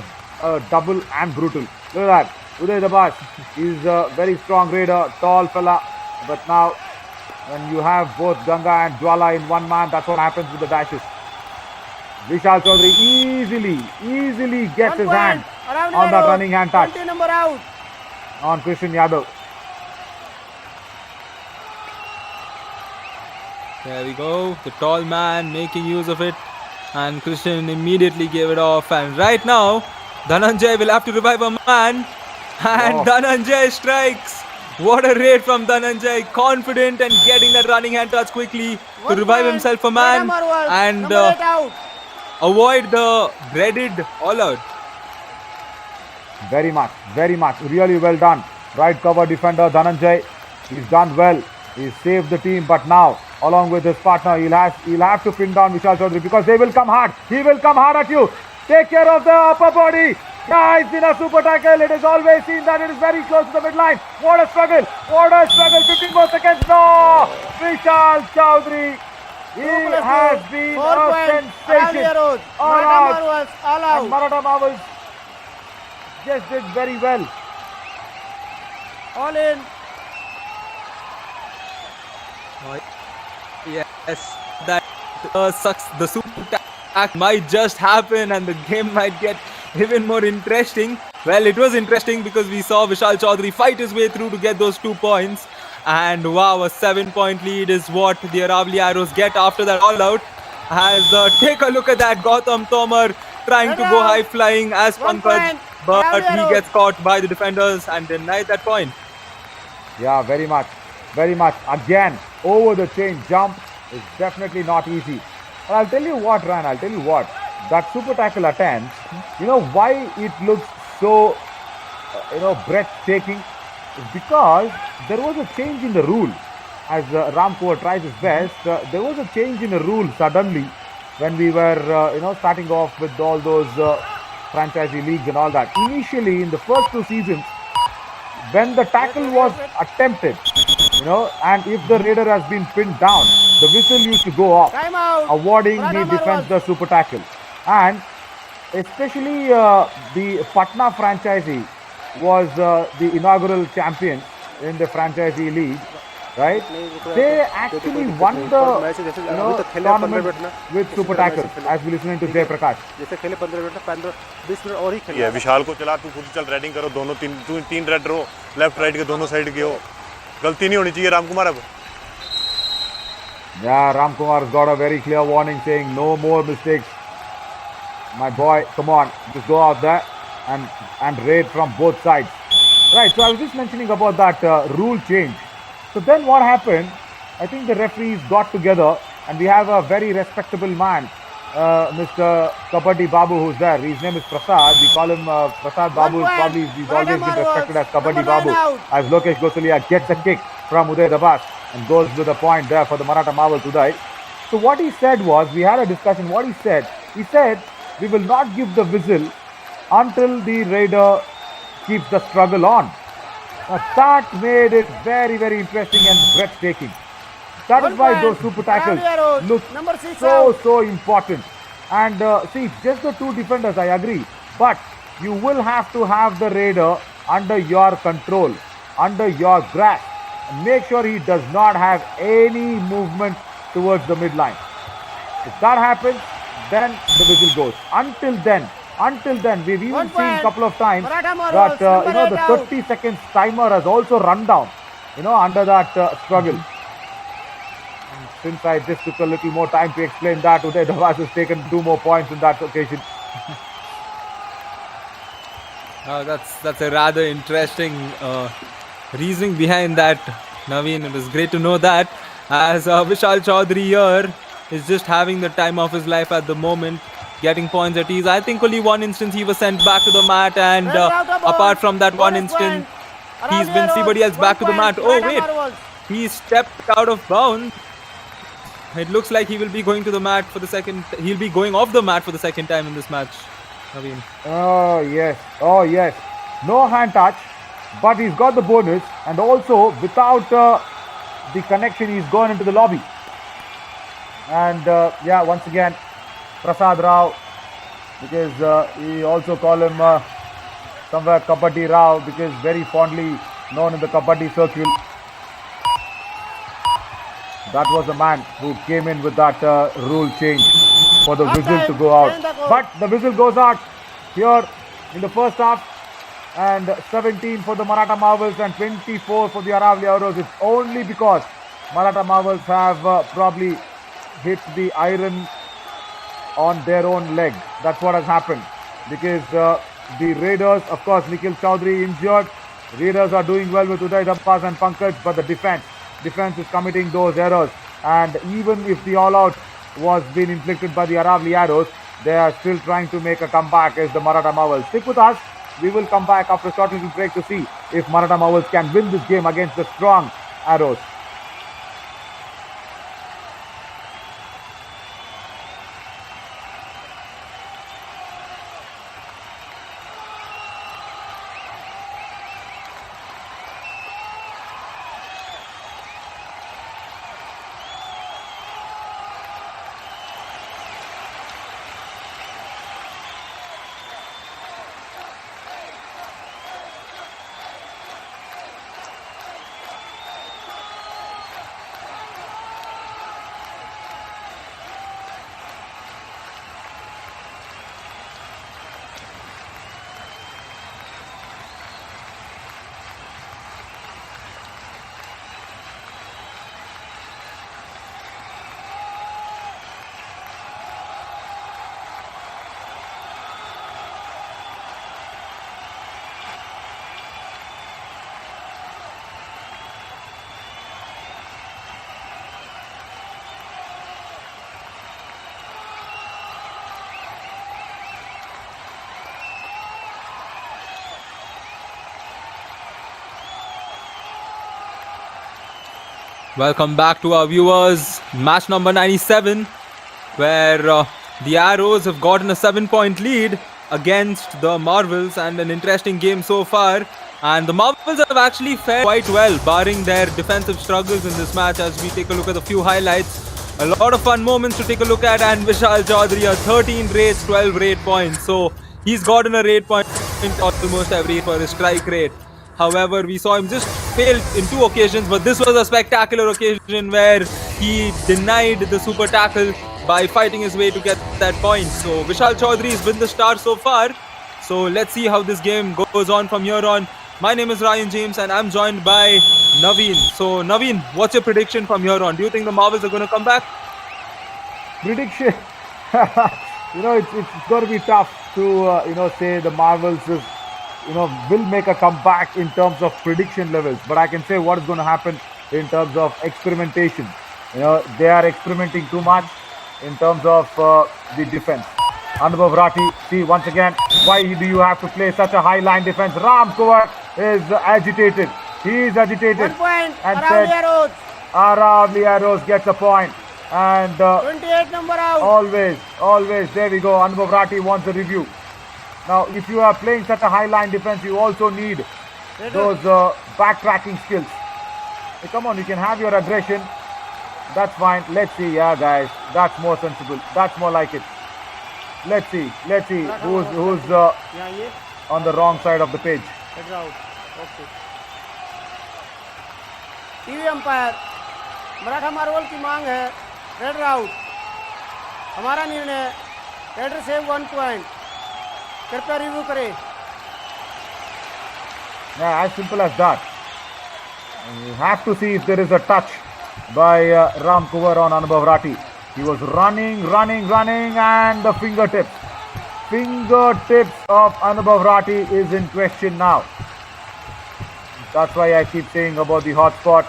double and brutal. Look at that. Uday Dabas, he's a very strong raider, tall fella. But now, when you have both Ganga and Jwala in one man, that's what happens with the dashes. Vishal Chaudhary easily gets his hand on that running hand touch 20 number out on Krishan Yadav. There we go. The tall man making use of it, and Krishan immediately gave it off. And right now, Dhananjay will have to revive a man, and Dhananjay strikes. What a raid from Dhananjay, confident and getting that running hand touch quickly to revive himself a man and avoid the dreaded all out. Very much. Really well done. Right cover defender Dhananjay. He's done well. He's saved the team, but now, along with his partner, he'll have to pin down Vishal Chaudhary because they will come hard. He will come hard at you. Take care of the upper body. Nice in a super tackle. It is always seen that it is very close to the midline. What a struggle. 15 more seconds. No! Vishal Chaudhary He 2+2. has been 4 a points. sensation. Aravalli arrows. All Maratha out. Marvels all And out. Maratha Marvels just did very well. All in. Yes, that the super attack might just happen and the game might get even more interesting. Well, it was interesting because we saw Vishal Chaudhary fight his way through to get those 2 points. And wow, a 7-point lead is what the Aravalli Arrows get after that all out. As take a look at that, Gautam Tomar trying to go high flying as 1 Pankaj, point. but Aravalli he Arrows. gets caught by the defenders and denied that point. Yeah, very much. Very much. Again, over the chain jump is definitely not easy. And I'll tell you what, Ran, I'll tell you what. That super tackle attempt, you know why it looks so, breathtaking? It's because there was a change in the rule. As Ramkor tries his best, there was a change in the rule suddenly when we were, starting off with all those franchisee leagues and all that. Initially, in the first 2 seasons, when the tackle was attempted, and if the raider has been pinned down, the whistle used to go off, Time out. awarding Maratha he defends Marvels. the super tackle. And especially the Patna franchisee was the inaugural champion in the franchisee league, right? They actually won the tournament with super tackles, as we listening to Jay Prakash. ये विशाल को चला, तू खुद चल, raiding करो, दोनों तीन red रो, left right के दोनों साइड के हो, गलती नहीं होनी चाहिए रामकुमार अब. Yeah, Ramkumar has got a very clear warning saying no more mistakes. My boy, come on, just go out there and raid from both sides. Right, so I was just mentioning about that rule change. So then what happened, I think the referees got together and we have a very respectable man, Mr. Kabaddi Babu, who's there. His name is Prasad. We call him Prasad Babu. He's always been respected as Kabaddi Babu. As Lokesh Gosalia gets a kick from Uday Dabas and goes with a point there for the Maratha Marvels Uday. So what he said was, we had a discussion. What he said, we will not give the whistle until the raider keeps the struggle on. Now that made it very, very interesting and breathtaking. That is why those super tackles look so important. And see, just the 2 defenders, I agree. But you will have to have the raider under your control, under your grasp. And make sure he does not have any movement towards the midline. If that happens, then the whistle goes. Until then, we've even seen a couple of times that the 30 seconds timer has also run down, under that struggle. And since I just took a little more time to explain that, Uday Davas has taken 2 more points in that occasion. That's a rather interesting reasoning behind that, Naveen. It was great to know that, as Vishal Chaudhary here is just having the time of his life at the moment, getting points at ease. I think only one instance he was sent back to the mat, and apart from that one instance, he's been somebody else back to the mat. Oh wait, he stepped out of bounds. It looks like he will be going to the mat for the second. He'll be going off the mat for the second time in this match, Naveen. Oh yes. No hand touch, but he's got the bonus, and also without the connection, he's gone into the lobby. And once again, Prasad Rao, because we also call him somewhere Kabaddi Rao, because very fondly known in the Kabaddi circle. That was the man who came in with that rule change for the whistle to go out. But the whistle goes out here in the first half, and 17 for the Maratha Marvels and 24 for the Aravalli Arrows. It's only because Maratha Marvels have probably hit the iron on their own leg. That's what has happened, because the Raiders, of course, Nikhil Chaudhary injured. Raiders are doing well with Uday Dabas and Pankaj, but the defense is committing those errors. And even if the all-out was being inflicted by the Aravalli Arrows, they are still trying to make a comeback as the Maratha Marvels. Stick with us. We will come back after a short little break to see if Maratha Marvels can win this game against the strong Arrows. Welcome back to our viewers. Match number 97, where the Arrows have gotten a 7-point lead against the Marvels, and an interesting game so far. And the Marvels have actually fared quite well, barring their defensive struggles in this match. As we take a look at a few highlights, a lot of fun moments to take a look at. And Vishal Chaudhary, a 13 raids, 12 raid points. So he's gotten a raid point almost every for his strike rate. However, we saw him just fail in 2 occasions, but this was a spectacular occasion where he denied the super tackle by fighting his way to get that point. So Vishal Chaudhary has been the star so far. So let's see how this game goes on from here on. My name is Ryan James and I'm joined by Naveen. So Naveen, what's your prediction from here on? Do you think the Marvels are going to come back? Prediction? It's going to be tough to, say the Marvels is, will make a comeback in terms of prediction levels. But I can say what is going to happen in terms of experimentation. They are experimenting too much in terms of the defense. Anubhav Rati, see once again, why do you have to play such a high line defense? Ram Kuwar is agitated. He is agitated. 1 point. And Aravalli Arrows. Aravalli Arrows gets a point. And 28 number out. Always, there we go. Anubhav Rati wants a review. Now, if you are playing such a high line defense, you also need those backtracking skills. Hey, come on, you can have your aggression. That's fine. Let's see, yeah, guys. That's more sensible. That's more like it. Let's see who's on the wrong side of the page. Head out. Okay. TV umpire Maratha Marvel की मांग है red out हमारा निर्णय raider से 1 point कृपया review करें Yeah, as simple as that. You have to see if there is a touch by Ram Kuwar on Anubhav Rati. He was running and the fingertips of Anubhav Rati is in question now. That's why I keep saying about the hotspot.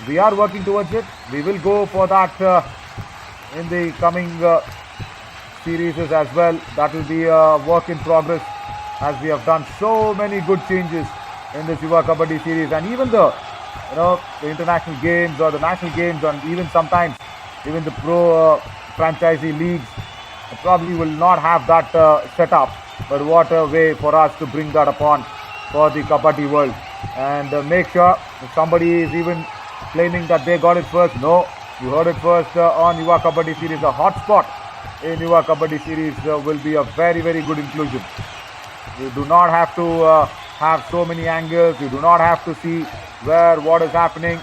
We are working towards it. We will go for that in the coming series as well. That will be a work in progress, as we have done so many good changes in this Yuva Kabaddi series, and even the international games or the national games, and even sometimes even the pro franchisee leagues probably will not have that setup. But what a way for us to bring that upon for the Kabaddi world, and make sure if somebody is even claiming that they got it first. No, you heard it first on Yuva Kabaddi series. A hotspot in Yuva Kabaddi series will be a very, very good inclusion. You do not have to have so many angles. You do not have to see what is happening.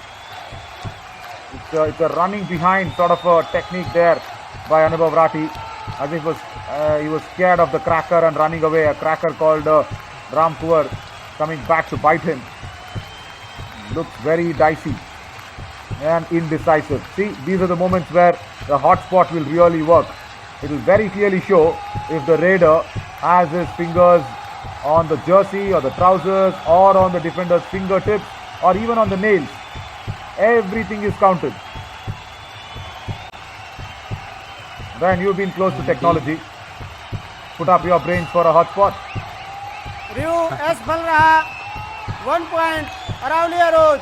It's a running behind sort of a technique there by Anubhav Rati, as if he was scared of the cracker and running away. A cracker called Ram Kuwar coming back to bite him. Looks very dicey and indecisive. See, these are the moments where the hotspot will really work. It will very clearly show if the raider has his fingers on the jersey or the trousers or on the defender's fingertips or even on the nails. Everything is counted. Then you've been close to technology. Put up your brains for a hotspot. Review S बन रहा 1 point Aravalli Arrows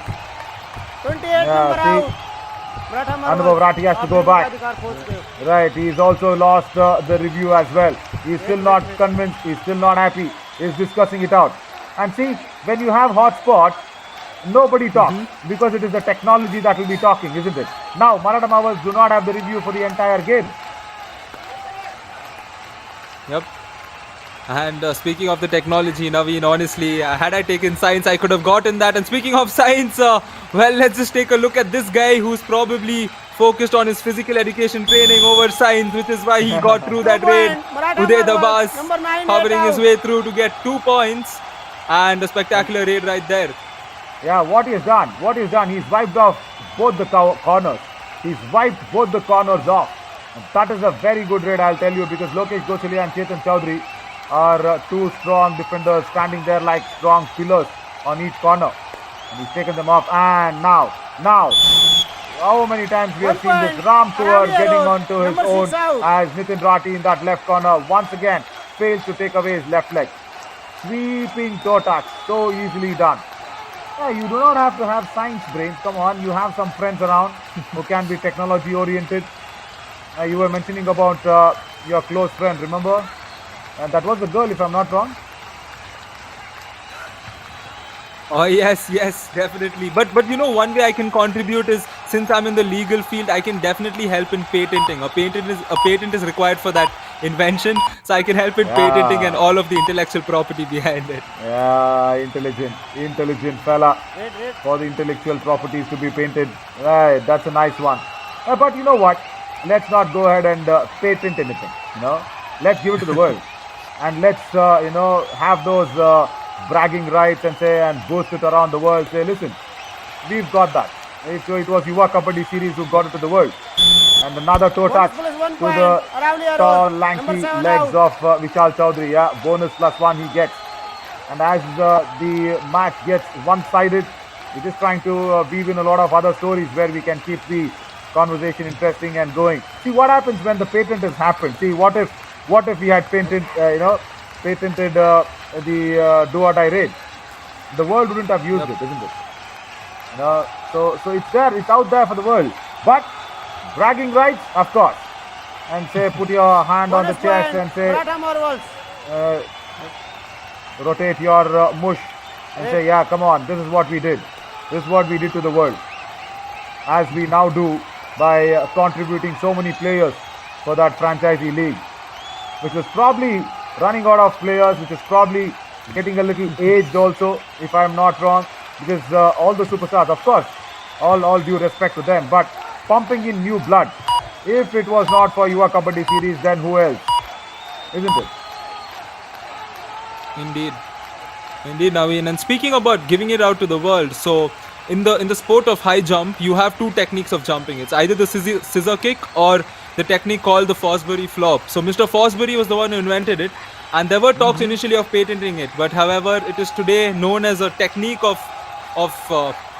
28 number out. Anubhav Rati has to go back. Right, he's also lost the review as well. He's still not convinced. He's still not happy. He's discussing it out. And see, when you have hotspot, nobody talks because it is the technology that will be talking, isn't it? Now, Maratha Marvels do not have the review for the entire game. Yep. And speaking of the technology, Naveen, honestly, had I taken science, I could have gotten that. And speaking of science, well, let's just take a look at this guy who's probably focused on his physical education training over science, which is why he got through that raid. Uday Dabas hovering his way through to get 2 points. And a spectacular raid right there. Yeah, what he has done, he's wiped off both the corners. He's wiped both the corners off. And that is a very good raid, I'll tell you, because Lokesh Gosalia and Chetan Chaudhary are 2 strong defenders standing there like strong pillars on each corner. And he's taken them off. And now, how many times we have seen this Ram Kuwar getting onto his own as Nitin Rati in that left corner once again fails to take away his left leg. Sweeping toe touch, so easily done. Yeah, you do not have to have science brain. Come on, you have some friends around who can be technology oriented. You were mentioning about your close friend, remember? And that was the girl, if I'm not wrong. Oh yes, yes, definitely. But you know, one way I can contribute is, since I'm in the legal field, I can definitely help in patenting. A patent is required for that invention, so I can help in patenting and Yeah, all of the intellectual property behind it. yeah, intelligent fella. Wait, wait. For the intellectual properties to be painted. Right, that's a nice one. But you know what? Let's not go ahead and patent anything. Let's give it to the world, and let's have those bragging rights and say and boast it around the world. Say, listen, we've got that. It was Yuva Kabaddi series who got it to the world, and another toe touch Bonus plus 1 to point. the Aravalli arrows. tall, Number lanky 7 legs out. of Vishal Chaudhary. Yeah, bonus +1 he gets. And as the match gets one-sided, we're just trying to weave in a lot of other stories where we can keep the conversation interesting and going. See what happens when the patent has happened. See what if we had patented the do or die raid. The world wouldn't have used it, isn't it? So it's there, it's out there for the world. But bragging rights, of course. And say put your hand on the Bonus chest point. and say Maratha marvels. rotate your mush and say, yeah, come on, this is what we did. This is what we did to the world. As we now do by contributing so many players for that franchisee league, which was probably running out of players, which is probably getting a little aged also, if I'm not wrong, because all the superstars, of course, all due respect to them, but pumping in new blood. If it was not for Yuva Kabaddi series, then who else? Isn't it? Indeed, Naveen. And speaking about giving it out to the world, so in the sport of high jump, you have two techniques of jumping. It's either the scissor kick or the technique called the Fosbury flop. So Mr. Fosbury was the one who invented it, and there were talks initially of patenting it, but however, it is today known as a technique of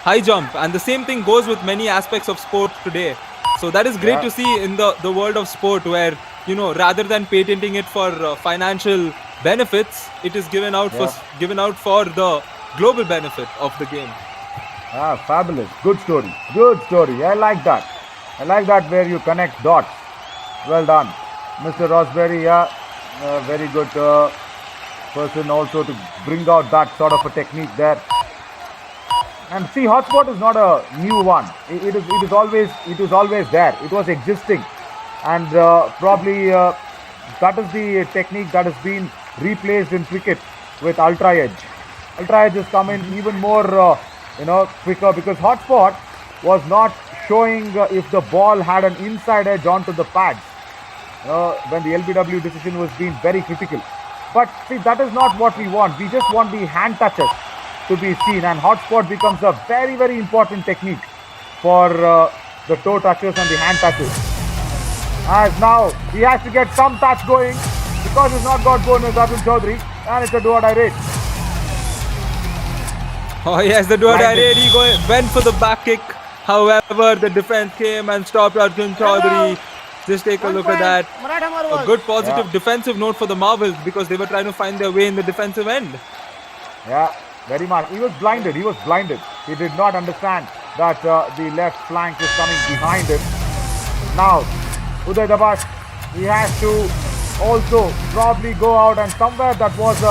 high jump, and the same thing goes with many aspects of sport today. So that is great Yeah. to see in the world of sport, where rather than patenting it for financial benefits, it is given out for the global benefit of the game. Ah, fabulous. Good story. Good story. I like that. I like that where you connect dots. Well done. Mr. Rosberry, yeah, very good person also to bring out that sort of a technique there. And see, hotspot is not a new one. It is always there. It was existing, and probably that is the technique that has been replaced in cricket with ultra edge. Ultra edge has come in even more quicker, because hotspot was not showing if the ball had an inside edge onto the pads when the LBW decision was being very critical. But see, that is not what we want. We just want the hand touches to be seen, and hotspot becomes a very, very important technique for the toe touches and the hand touches. As now he has to get some touch going, because he's not got bonus Arjun Chaudhary, and it's a do or die raid. Oh yes, the do or die Blinded. raid. He went for the back kick. However, the defense came and stopped Arjun Chaudhary. Just take a 1 look at point. that. Maratha marvels. A good positive Yeah. defensive note for the Marvels, because they were trying to find their way in the defensive end. Yeah, very much. He was blinded. He did not understand that the left flank is coming behind him. Now, Uday Dabash, he has to also probably go out, and somewhere that was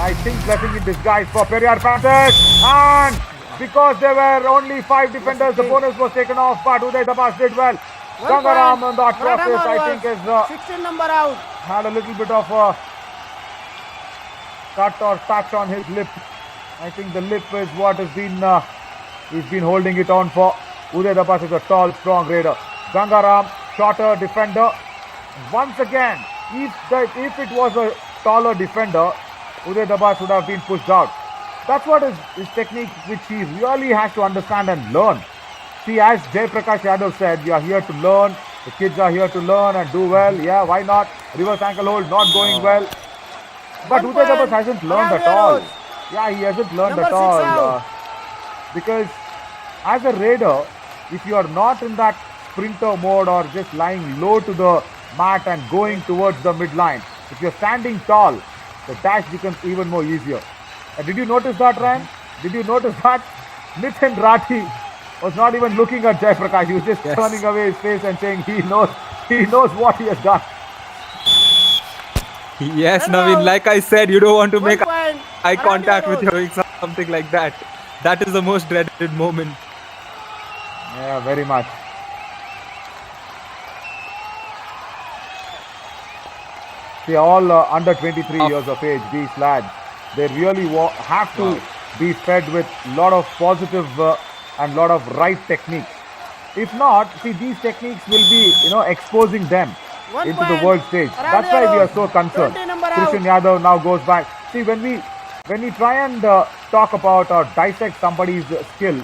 I think blessing in disguise for Periyar Panthers. And because there were only 5 defenders, the bonus was taken off, but Uday Dabash did well. 1 Gangaram point. on that Maratha process, I marvels. think, is 16 number out. had a little bit of a cut or touch on his lip. I think the lip is what has been he's been holding it on for. Uday Dabash is a tall, strong raider. Gangaram, shorter defender. Once again, if it was a taller defender, Uday Dabash would have been pushed out. That's what is his technique, which he really has to understand and learn. See, as Jai Prakash Yadav said, we are here to learn. The kids are here to learn and do well. Yeah, why not? Reverse ankle hold not going well. But 1 Uday Dabash point. hasn't learned at Aravalli all. arrows. Yeah, he hasn't learned Number at 6 all. out. Because as a raider, if you are not in that sprinter mode or just lying low to the mat and going towards the midline, if you're standing tall, the dash becomes even more easier. Did you notice that, Ryan? Did you notice that? Nitin Rathi was not even looking at Jai Prakash. He was just turning away his face and saying he knows what he has done. Yes, Naveen, like I said, you don't want to make point. eye contact Maratha with you doing something like that. That is the most dreaded moment. Yeah, very much. See, all under 23 years of age, these lads, they really have to be fed with a lot of positive and lot of right techniques. If not, see, these techniques will be, exposing them 1 into the point. world stage. That's why we are so concerned. 20 number Krishan Yadav now goes back. See, when we try and talk about or dissect somebody's skill,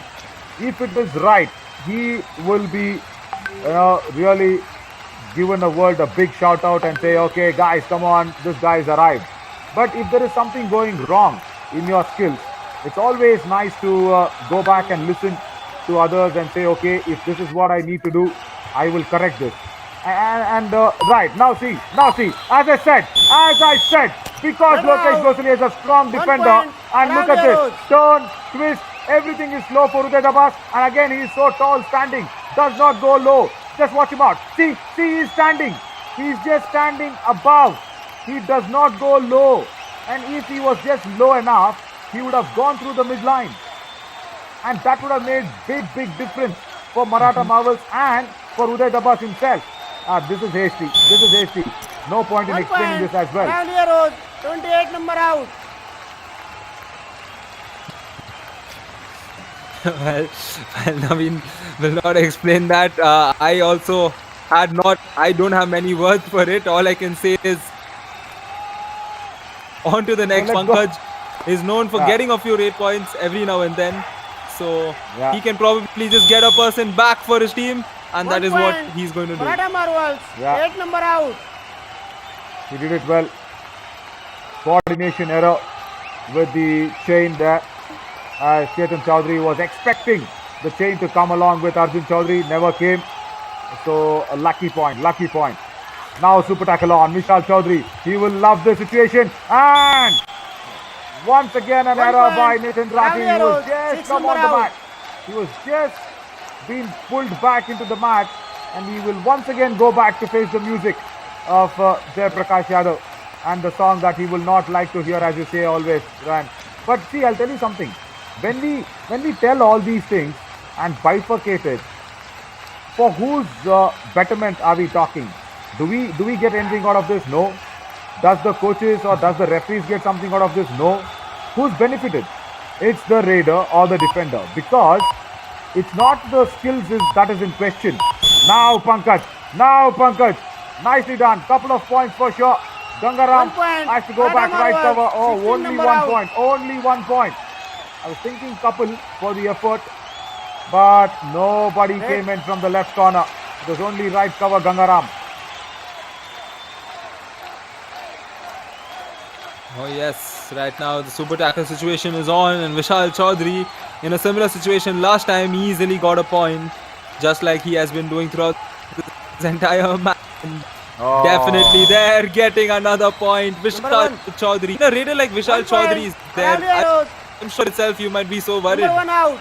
if it is right, he will be, really given the world a big shout out and say, okay, guys, come on, this guy's arrived. But if there is something going wrong in your skills, it's always nice to go back and listen to others and say, okay, if this is what I need to do, I will correct this. And right, now see, as I said, because Lokesh Gosali is a strong defender, and look at this, turn, twist, everything is slow for Uday Dabas, and again he is so tall standing, does not go low. Just watch him out. See, he is standing. He's just standing above. He does not go low. And if he was just low enough, he would have gone through the midline. And that would have made big difference for Maratha Marvels and for Uday Dabas himself. This is hasty. No point in explaining this as well. Rose, 28 number out. well, Naveen will not explain that. I also I don't have many words for it. All I can say is on to the next. Pankaj is known for getting a few 8 points every now and then. So he can probably just get a person back for his team, and that is what he's going to do. Maratha Marvels, 8 number out. He did it well. Coordination error with the chain there. Chetan Chaudhary was expecting the chain to come along with Arjun Chaudhary, never came. So a lucky point. Now super tackle on Vishal Chaudhary. He will love the situation, and once again an error by Nitin Rathi. He was just come on the mat. He was just being pulled back into the mat, and he will once again go back to face the music of Jai Prakash Yadav and the song that he will not like to hear, as you say always, Ryan. But see, I'll tell you something. When we tell all these things and bifurcate it, for whose betterment are we talking? Do we get anything out of this? No. Does the coaches or does the referees get something out of this? No. Who's benefited? It's the raider or the defender, because it's not the skills that is in question. Now Pankaj, nicely done. Couple of points for sure. Gangaram has to go back right cover. Oh, only 1 point. Only 1 point. I was thinking couple for the effort, but nobody came in from the left corner. It was only right cover Gangaram. Oh yes, right now the super tackle situation is on, and Vishal Chaudhary in a similar situation last time he easily got a point, just like he has been doing throughout this entire match. Definitely there, getting another point. Vishal Chaudhary. A raider like Vishal Chaudhary is there. I'm sure itself you might be so worried. Number 1 out.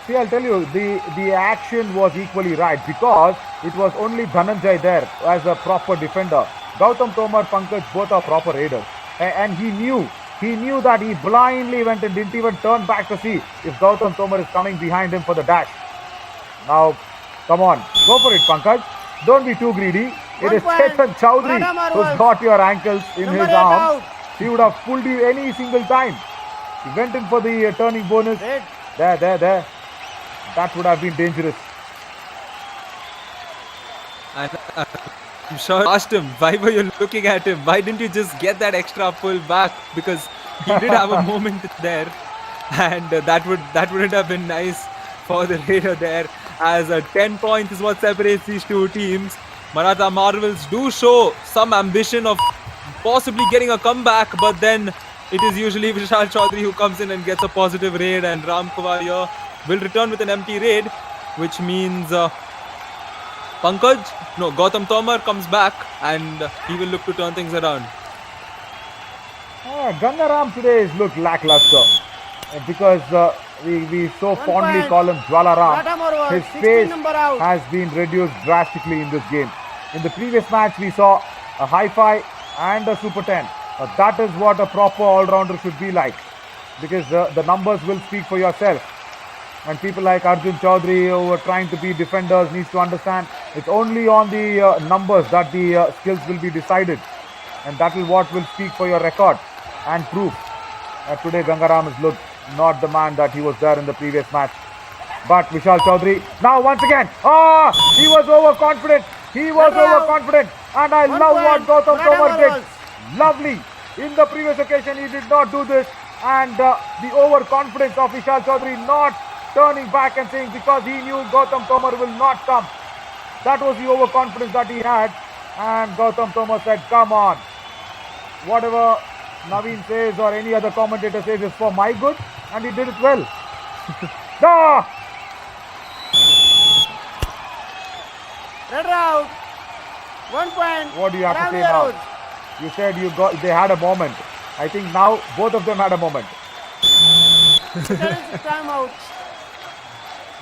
See, I'll tell you, the action was equally right, because it was only Dhananjay there as a proper defender. Gautam Tomar, Pankaj, both are proper raiders. And he knew that he blindly went and didn't even turn back to see if Gautam Tomar is coming behind him for the dash. Now, come on, go for it, Pankaj. Don't be too greedy. It is Chetan Chaudhary who's got your ankles in his arms. He would have pulled you any single time. He went in for the turning bonus. There. That would have been dangerous. And I'm sure I asked him, why were you looking at him? Why didn't you just get that extra pull back? Because he did have a moment there, and that wouldn't have been nice for the Raider there, as 10 points is what separates these two teams. Maratha Marvels do show some ambition of possibly getting a comeback, but then it is usually Vishal Chaudhary who comes in and gets a positive raid, and Ram Kumar here will return with an empty raid, which means Gautam Tomar comes back and he will look to turn things around. Gangaram today has looked lackluster. because we so One fondly point. call him Jwalaram. Maratha Marwal, His 16 pace number out. has been reduced drastically in this game. In the previous match, we saw a hi-fi and a super 10. That is what a proper all-rounder should be like, because the numbers will speak for yourself. And people like Arjun Chaudhary who are trying to be defenders needs to understand it's only on the numbers that the skills will be decided, and that is what will speak for your record and proof. Today Gangaram has looked not the man that he was there in the previous match. But Vishal Chaudhary now once again, he was overconfident. He was overconfident, and I One love point. what Gautam Maratha Tomar did. Marwal. Lovely. In the previous occasion, he did not do this, and the overconfidence of Vishal Chaudhary not turning back and saying because he knew Gautam Tomar will not come. That was the overconfidence that he had, and Gautam Tomar said, "Come on, whatever Naveen says or any other commentator says is for my good," and he did it well. Ah! Red out. 1 point. What do you have to say Aravalli now? Arrows. You said they had a moment. I think now both of them had a moment. There is time out.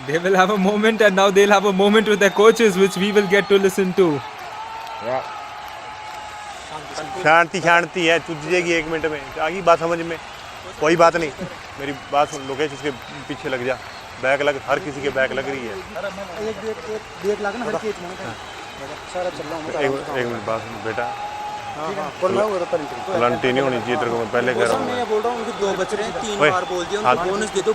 They will have a moment, and now they'll have a moment with their coaches, which we will get to listen to. Yeah. शांति शांति है, चुप जाएगी 1 minute में, आ गई बात समझ में, कोई बात नहीं, मेरी बात सुन, लोकेश उसके पीछे लग जा, बैक लग, हर किसी के बैक लग रही है। एक मिनट बात सुन बेटा, प्लांटी नहीं होनी चाहिए तेरे को, मैं पहले कह रहा हूँ। मैं बोल रहा हूँ उनके 2 बच रहे हैं, 3 ओए, बार बोल दिया हाथ- उनको, बोनस दे दो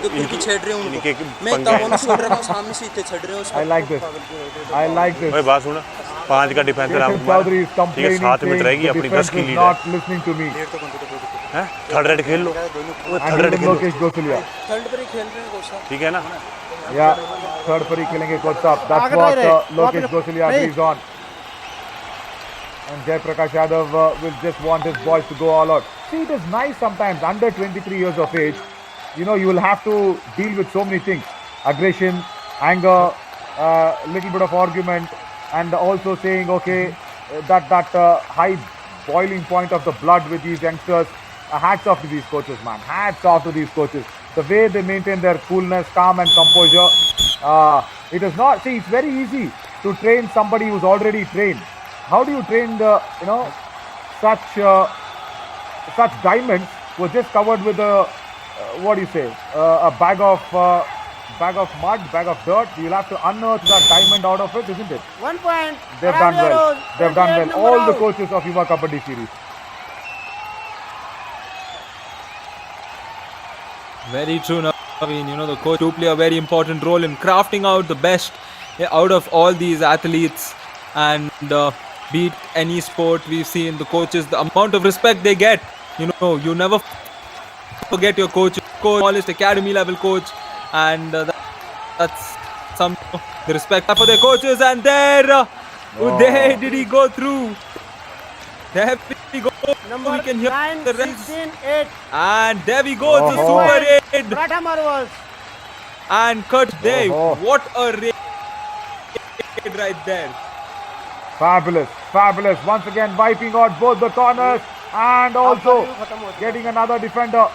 फिर भी छेड़ रहे हैं इनके उनको। मैं पंगे इतना हैं। बोनस छोड़ रहा हूँ, सामने से इतने छेड़ रहे हैं उसको। I like this. I like this. ओए बात सुन, 5 का defence Jason Ram Chaudhary is ठीक है, complaining, 7 मिनट saying रहेगी, the अपनी 10 defense की is lead not listening to me. है, थर्ड रेड खेल लो, And थर्ड रेड even खेल लो, Lokesh Gosalia. थर्ड पर ही खेल रहे हैं कोच साहब। ठीक है ना? Yeah, third पर ही खेलेंगे कोच साहब. That's आगे what रह रहे. Lokesh वापस- Gosalia नहीं. agrees on. And Jai Prakash Yadav will just want his boys to go all out. See, it is nice sometimes under 23 years of age. You know, you will have to deal with so many things: aggression, anger, little bit of argument, and also saying, okay, that high boiling point of the blood with these youngsters. Hats off to these coaches, man. Hats off to these coaches. The way they maintain their coolness, calm, and composure. It is not. See, it's very easy to train somebody who's already trained. How do you train such diamonds who are just covered with a what do you say? A bag of mud, bag of dirt. You'll have to unearth that diamond out of it, isn't it? 1 point. They've done Aravalli well. Arrows. They've done 28 well. number All the out. coaches of Yuva Kabaddi series. Very true, Naveen. You know, the coach do play a very important role in crafting out the best out of all these athletes, and beat any sport. We've seen the coaches, the amount of respect they get. You know, you never forget your coach, smallest academy level coach, and that's some the respect for their coaches. And there, there did he go through? There we go. Number We can hear 9, the rest. 16, 8. And there we go, the Oh. super raid. Maratha Marwals. And cut there. Oh. What a raid right there. Fabulous, fabulous. Once again, wiping out both the corners and also getting another defender.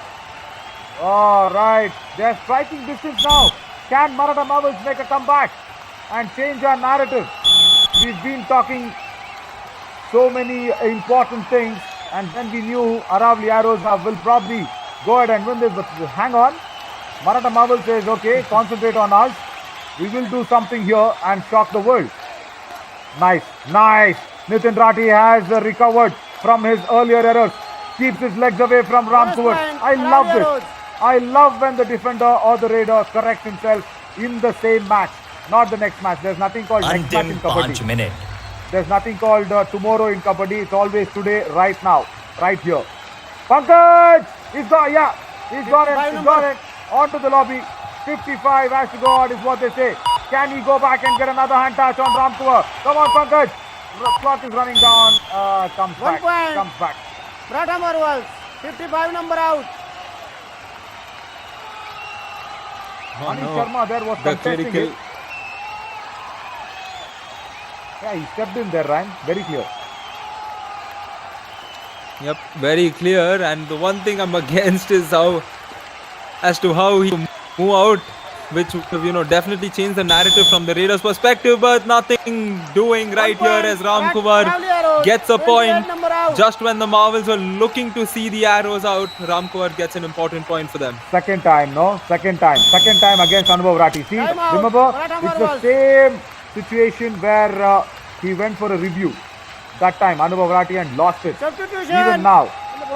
All right, they're striking distance now. Can Maratha Marvels make a comeback and change our narrative? We've been talking so many important things, and then we knew Aravalli Arrows will probably go ahead and win this. But hang on, Maratha Marvel says, okay, concentrate on us. We will do something here and shock the world. Nice, nice. Nitin Rathi has recovered from his earlier errors. Keeps his legs away from Ramkuwar. I love this. I love when the defender or the raider corrects himself in the same match, not the next match. There's nothing called next match in Kabaddi. There's nothing called tomorrow in Kabaddi. It's always today, right now, right here. Pankaj! He's got, yeah, he's got it, he's got it. On to the lobby. 55 has to go out is what they say. Can he go back and get another hand touch on Ramkuwar? Come on, Pankaj. Clock is running down. Comes 1 back. point. Comes back. Maratha Marwals. 55 number out. Manish Sharma there was The contesting critical. it. Yeah, he stepped in there, Ryan. Very clear. Yep, very clear. And the one thing I'm against is how as to how he move out, which would definitely change the narrative from the Raiders' perspective. But nothing doing right here as Ram Kumar gets a point just when the Marvels were looking to see the arrows out. Ram Kumar gets an important point for them. Second time against Anubhav Rati. See, remember, it's the same situation where he went for a review. That time, Anubhav Rati and lost it. Even now,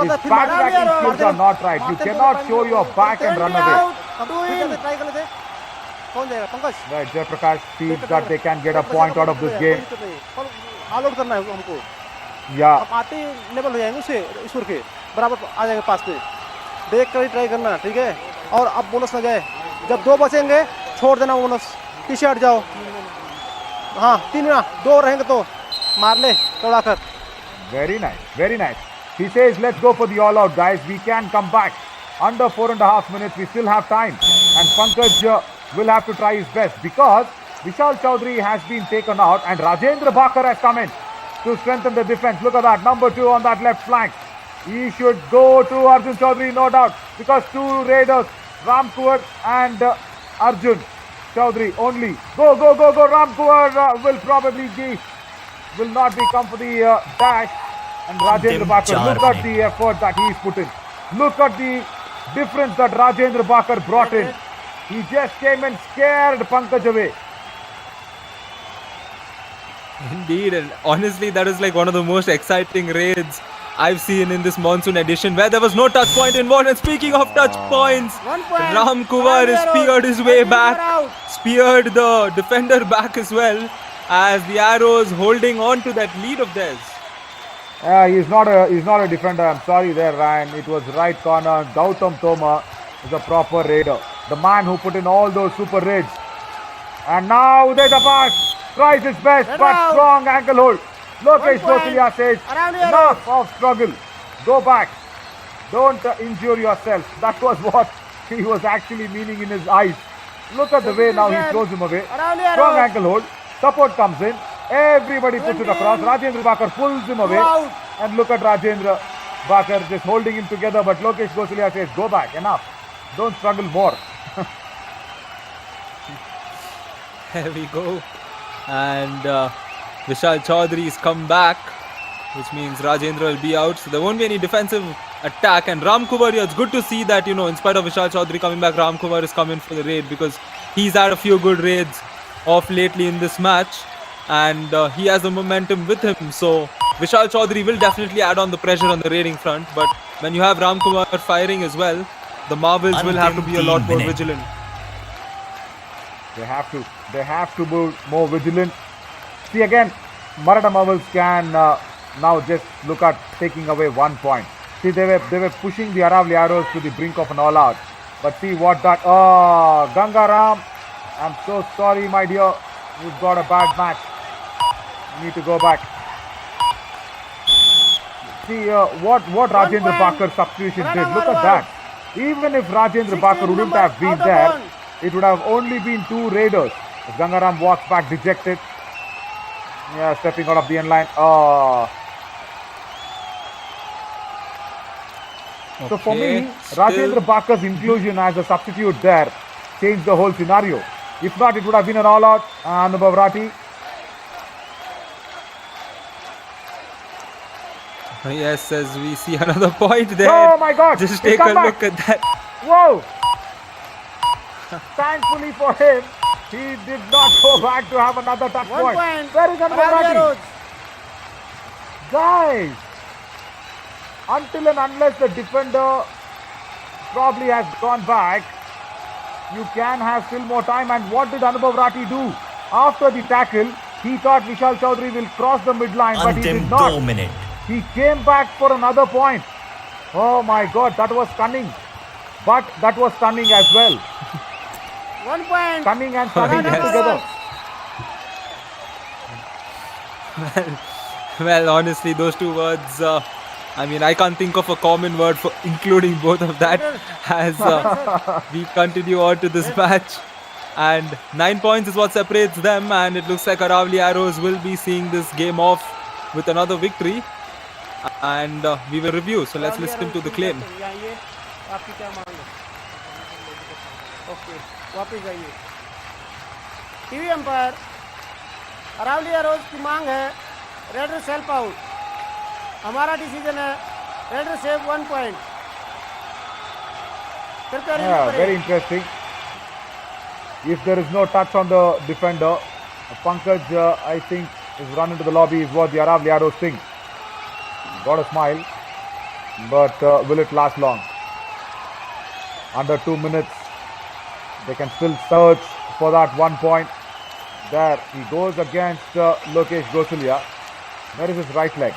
his back-tracking skills are not right. You cannot show your back and run away. Right, Jaiprakash feels that they can get a point out of this game. All out करना है हमको। Yeah. अब आते ही level हो जाएंगे उससे ईश्वर के बराबर आ जाएंगे पास पे, देख कर ही ट्राई करना, ठीक है। और अब बोनस ना जाए, जब 2 बचेंगे छोड़ देना बोनस, पीछे हट जाओ। हाँ 3 ना 2 रहेंगे तो मार ले चौड़ा कर। Very nice, very nice. He says, let's go for the all-out, guys. We can come back. Under 4.5 minutes, we still have time. And Pankaj will have to try his best because Vishal Chaudhary has been taken out and Rajendra Bhakar has come in to strengthen the defense. Look at that, number 2 on that left flank. He should go to Arjun Chaudhary, no doubt, because 2 Raiders, Ram Kuwar and Arjun Chaudhary only. Go, go, go, go. Ram Kuwar will not be come for the dash. And Rajendra Bhakar, look at the effort that he's put in. Look at the difference that Rajendra Bhakar brought in. He just came and scared Pankaj away. Indeed, and honestly, that is like one of the most exciting raids I've seen in this monsoon edition, where there was no touch point involved. And speaking of touch points, 1 point. Ram Kumar has speared his way back, speared the defender back as well, as the Arrows holding on to that lead of theirs. He's not a defender. I'm sorry there, Ryan. It was right corner. Gautam Toma is a proper raider. The man who put in all those super raids. And now Uday Tapas tries his best, but strong ankle hold. Lokesh Gosalia says, enough of struggle. Go back. Don't injure yourself. That was what he was actually meaning in his eyes. Look at the way now he throws him away. Strong ankle hold. Support comes in. Everybody puts it across. Rajendra Bhakar pulls him away. And look at Rajendra Bhakar just holding him together. But Lokesh Gosalia says, go back. Enough. Don't struggle more. There we go. And Vishal Chaudhary's come back, which means Rajendra will be out. So there won't be any defensive attack. And Ram Kumar, it's good to see that, in spite of Vishal Chaudhary coming back, Ram Kumar is coming for the raid, because he's had a few good raids off lately in this match. And he has the momentum with him. So Vishal Chaudhary will definitely add on the pressure on the raiding front. But when you have Ram Kumar firing as well, the Marvels will have to be a lot more vigilant. They have to be more vigilant. See, again, Maratha Marvels can now just look at taking away 1 point. See, they were pushing the Aravalli Arrows to the brink of an all-out. But see what that... Oh, Gangaram, I'm so sorry, my dear. You've got a bad match. You need to go back. See what Rajendra Bhakar's substitution did. Look at that. Even if Rajendra Bhakar wouldn't have been there, it would have only been 2 Raiders. As Gangaram walks back dejected. Yeah, stepping out of the end line. Oh. Okay. So for me, Rajendra Bhakar's inclusion as a substitute there changed the whole scenario. If not, it would have been an all-out. Anubhav Rati. Yes, as we see another point there. Oh my God! Just take a look at that. Whoa! Thankfully for him, he did not go back to have another touch point. Where is Anubhav Rati? Guys, until and unless the defender probably has gone back, you can have still more time. And what did Anubhav Rati do? After the tackle, he thought Vishal Chaudhary will cross the midline, but he did not. He came back for another point. Oh my God, that was cunning. But that was stunning as well. 1 point. Cunning and stunning together. Well, honestly, those 2 words, I can't think of a common word for including both of that as we continue on to this match. And 9 points is what separates them, and it looks like Aravalli Arrows will be seeing this game off with another victory. And we will review. So let's listen to the claim. Okay वापस जाइए। TV umpire Aravalli arrows की मांग है raider self out. हमारा decision है raider save 1 point. Yeah, very interesting. If there is no touch on the defender, Pankaj, I think, is run into the lobby is what the Aravalli Arrows think. Got a smile, but will it last long? Under 2 minutes, they can still search for that 1 point. There he goes against Lokesh Gosalia. Where is his right leg?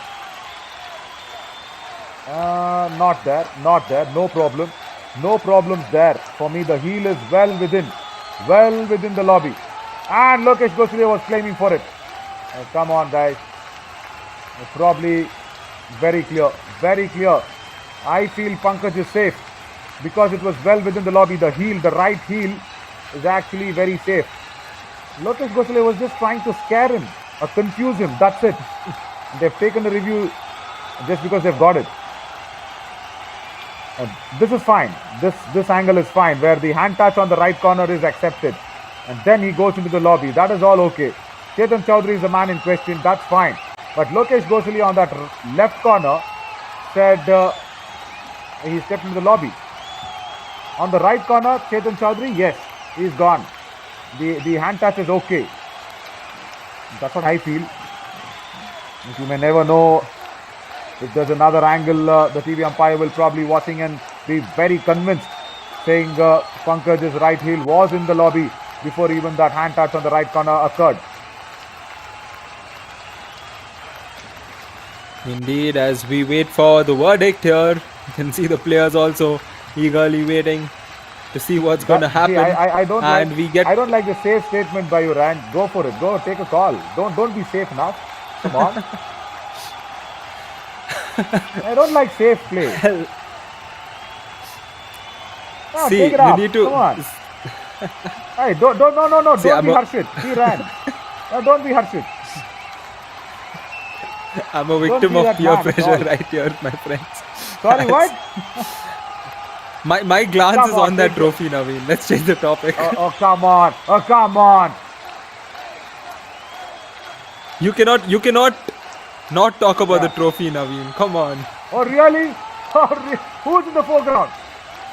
Not there, no problem. No problems there. For me, the heel is well within the lobby. And Lokesh Gosalia was claiming for it. Come on, guys. Probably very clear. I feel Pankaj is safe because it was well within the lobby. The heel, the right heel, is actually very safe. Lokesh Gosalia was just trying to scare him or confuse him. That's it. They've taken the review just because they've got it. This is fine. This angle is fine, where the hand touch on the right corner is accepted, and then he goes into the lobby. That is all okay. Chetan Chaudhary is the man in question. That's fine. But Lokesh Gosalia on that left corner said he stepped into the lobby. On the right corner, Chetan Chaudhary, yes, he's gone. The hand touch is okay. That's what I feel. You may never know. If there's another angle, the TV umpire will probably watching and be very convinced, saying Pankaj's right heel was in the lobby before even that hand touch on the right corner occurred. Indeed, as we wait for the verdict here, you can see the players also eagerly waiting to see what's going to happen. I don't and like, I don't like the safe statement by you, Rand. Go for it. Go take a call. Don't be safe now. Come on. I don't like safe play. No, see, take it you up. need to. Come on. Hey, don't See, don't be Harshit. See, Rand. No, don't be Harshit. I'm a victim of peer pressure right here, my friends. Sorry, what? My glance Come is on, on that take it. trophy, Naveen. Let's change the topic. Oh, come on. Oh, come on. You cannot not talk about the trophy, Naveen. Come on. Oh, really? Who's in the foreground?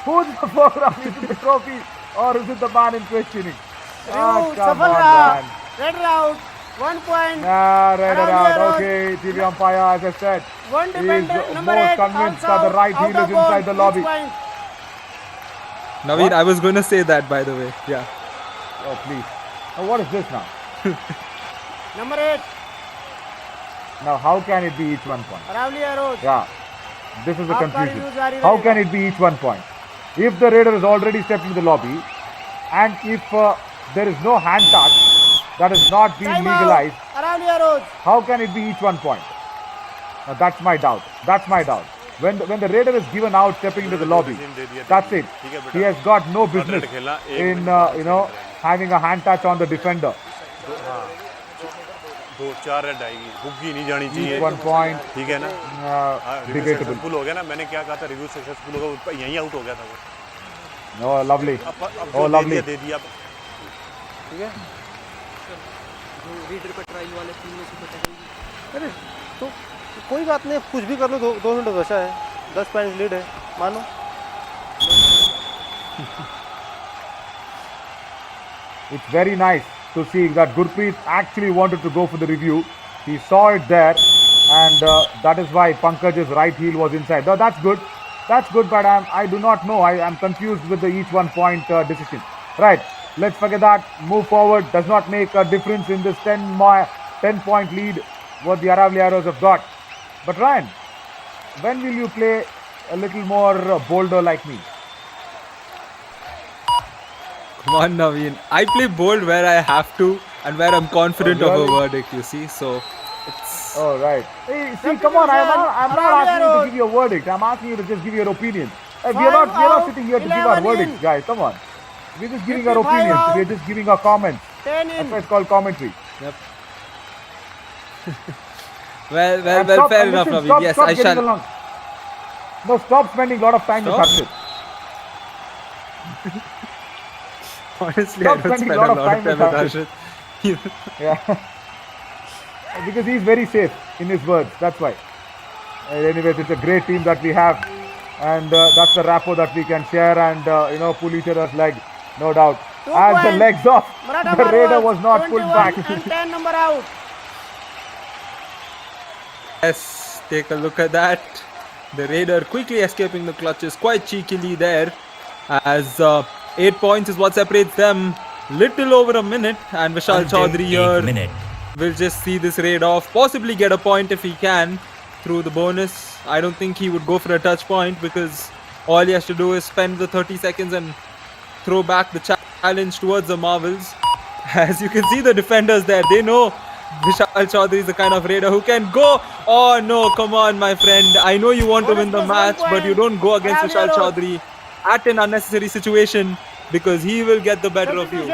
Who's in the foreground? Is it the trophy or is it the man in questioning? Oh, come on, man. Red out 1 point. Nah, red it Around out. the Okay, TV umpire, as I said, One is defender, number more 8, convinced out, that the right out heel of is inside ball, the lobby. each point. Naveen, What? I was going to say that, by the way. Yeah. Oh, please. Now, what is this now? Number 8, Now, how can it be each 1 point? Aravalli Arrows. Yeah, this is the आपका confusion. review जारी How रहेगा. can it be each 1 point? If the raider has already stepped into the lobby, and if there is no hand touch that is not being Time out. legalized, Aravalli Arrows. how can it be each 1 point? Now, that's my doubt. That's my doubt. When the raider is given out stepping into the lobby, that's it. He has got no business in having a hand touch on the defender. 2-4 red आएगी, बुग्गी नहीं जानी चाहिए। Each 1 point. ठीक है ना? Review Debatable. Successful हो गया ना, मैंने क्या कहा था, रिव्यू सक्सेसफुल होगा, यहीं आउट हो गया था वो। Oh, lovely. अब Oh, lovely. दे दिया। ठीक है. जो रीडर का ट्रायल वाले 3 में से बचा। अरे तो कोई बात नहीं, कुछ भी कर लो, 2 मिनट बचा है, 10 पॉइंट लीड है, मानो. It's very nice to see that Gurpreet actually wanted to go for the review. He saw it there, and that is why Pankaj's right heel was inside. Now, that's good. That's good, but I do not know. I am confused with the each 1 point decision. Right. Let's forget that. Move forward. Does not make a difference in this 10-point lead what the Aravalli Arrows have got. But Ryan, when will you play a little more bolder like me? Come on, Naveen. I play bold where I have to and where I'm confident Oh, really? of a verdict, you see. So, it's... Oh, right. Hey, see, come on. I'm not asking you to give your verdict. I'm asking you to just give your opinion. Hey, we are not sitting here to give our verdicts, guys. Come on. We're just giving our 55 opinions. out. We're just giving our comments. 10 That's in. why it's called commentary. Yep. well, And fair stop- enough, listen, Naveen. stop- Yes, stop I getting shall. along. No, stop spending a lot of time with Stop? Harshit. Honestly, Stop I don't spending spend a lot of time time with with Harshit. Yeah. Because he's very safe in his words. That's why. Anyways, it's a great team that we have, and that's the rapport that we can share and pull each other's leg, no doubt. 2 As the points. legs off, Maratha the Raider Marvels, was not pulled 21 back. and 10 number out. Yes, take a look at that. The Raider quickly escaping the clutches quite cheekily there, as 8 points is what separates them. Little over a minute, and Vishal Chaudhary here will just see this raid off, possibly get a point if he can through the bonus. I don't think he would go for a touch point, because all he has to do is spend the 30 seconds and throw back the challenge towards the Marvels. As you can see the defenders there, they know Vishal Chaudhary is the kind of raider who can go. Oh no, come on my friend. I know you want to win the match, but you don't go against Vishal Chaudhary at an unnecessary situation, because he will get the better of you.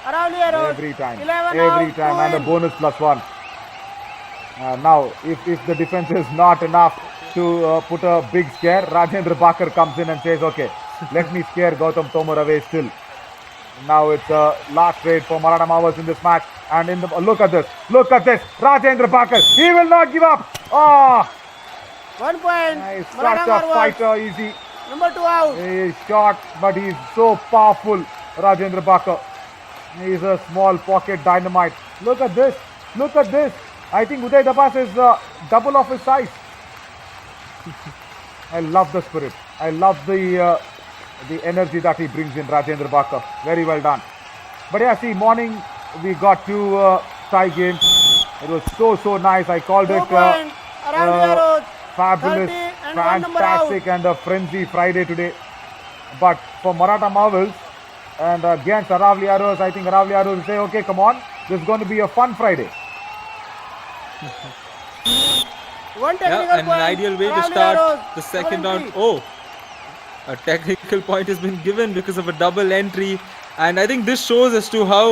Every time, and a bonus +1. Now, if the defense is not enough to put a big scare, Rajendra Bakar comes in and says, okay, let me scare Gautam Tomar away still. Now it's a last raid for Maratha Marvels in this match, and in the look at this, Rajendra Bakar, he will not give up. Oh, 1 point. nice, Maratha such a Marvels. fighter, easy. Number 2 out. He is short, but he is so powerful, Rajendra Bakar. He is a small pocket dynamite. Look at this. I think Uday Dabas is double of his size. I love the spirit. I love the energy that he brings in, Rajendra Bakar. Very well done. But yeah, see, morning we got 2 tie games. It was so nice. I called 2 it points. Around the arrows. fabulous, 30 and 1 number fantastic, and a frenzy Friday today. But for Maratha Marvels and against Aravalli Arrows, I think Aravalli Arrows will say, okay, come on, this is going to be a fun Friday. 1 technical Yeah, and an point. ideal way to Around start arrows. the second 7-3. round. Oh, a technical point has been given because of a double entry, and I think this shows as to how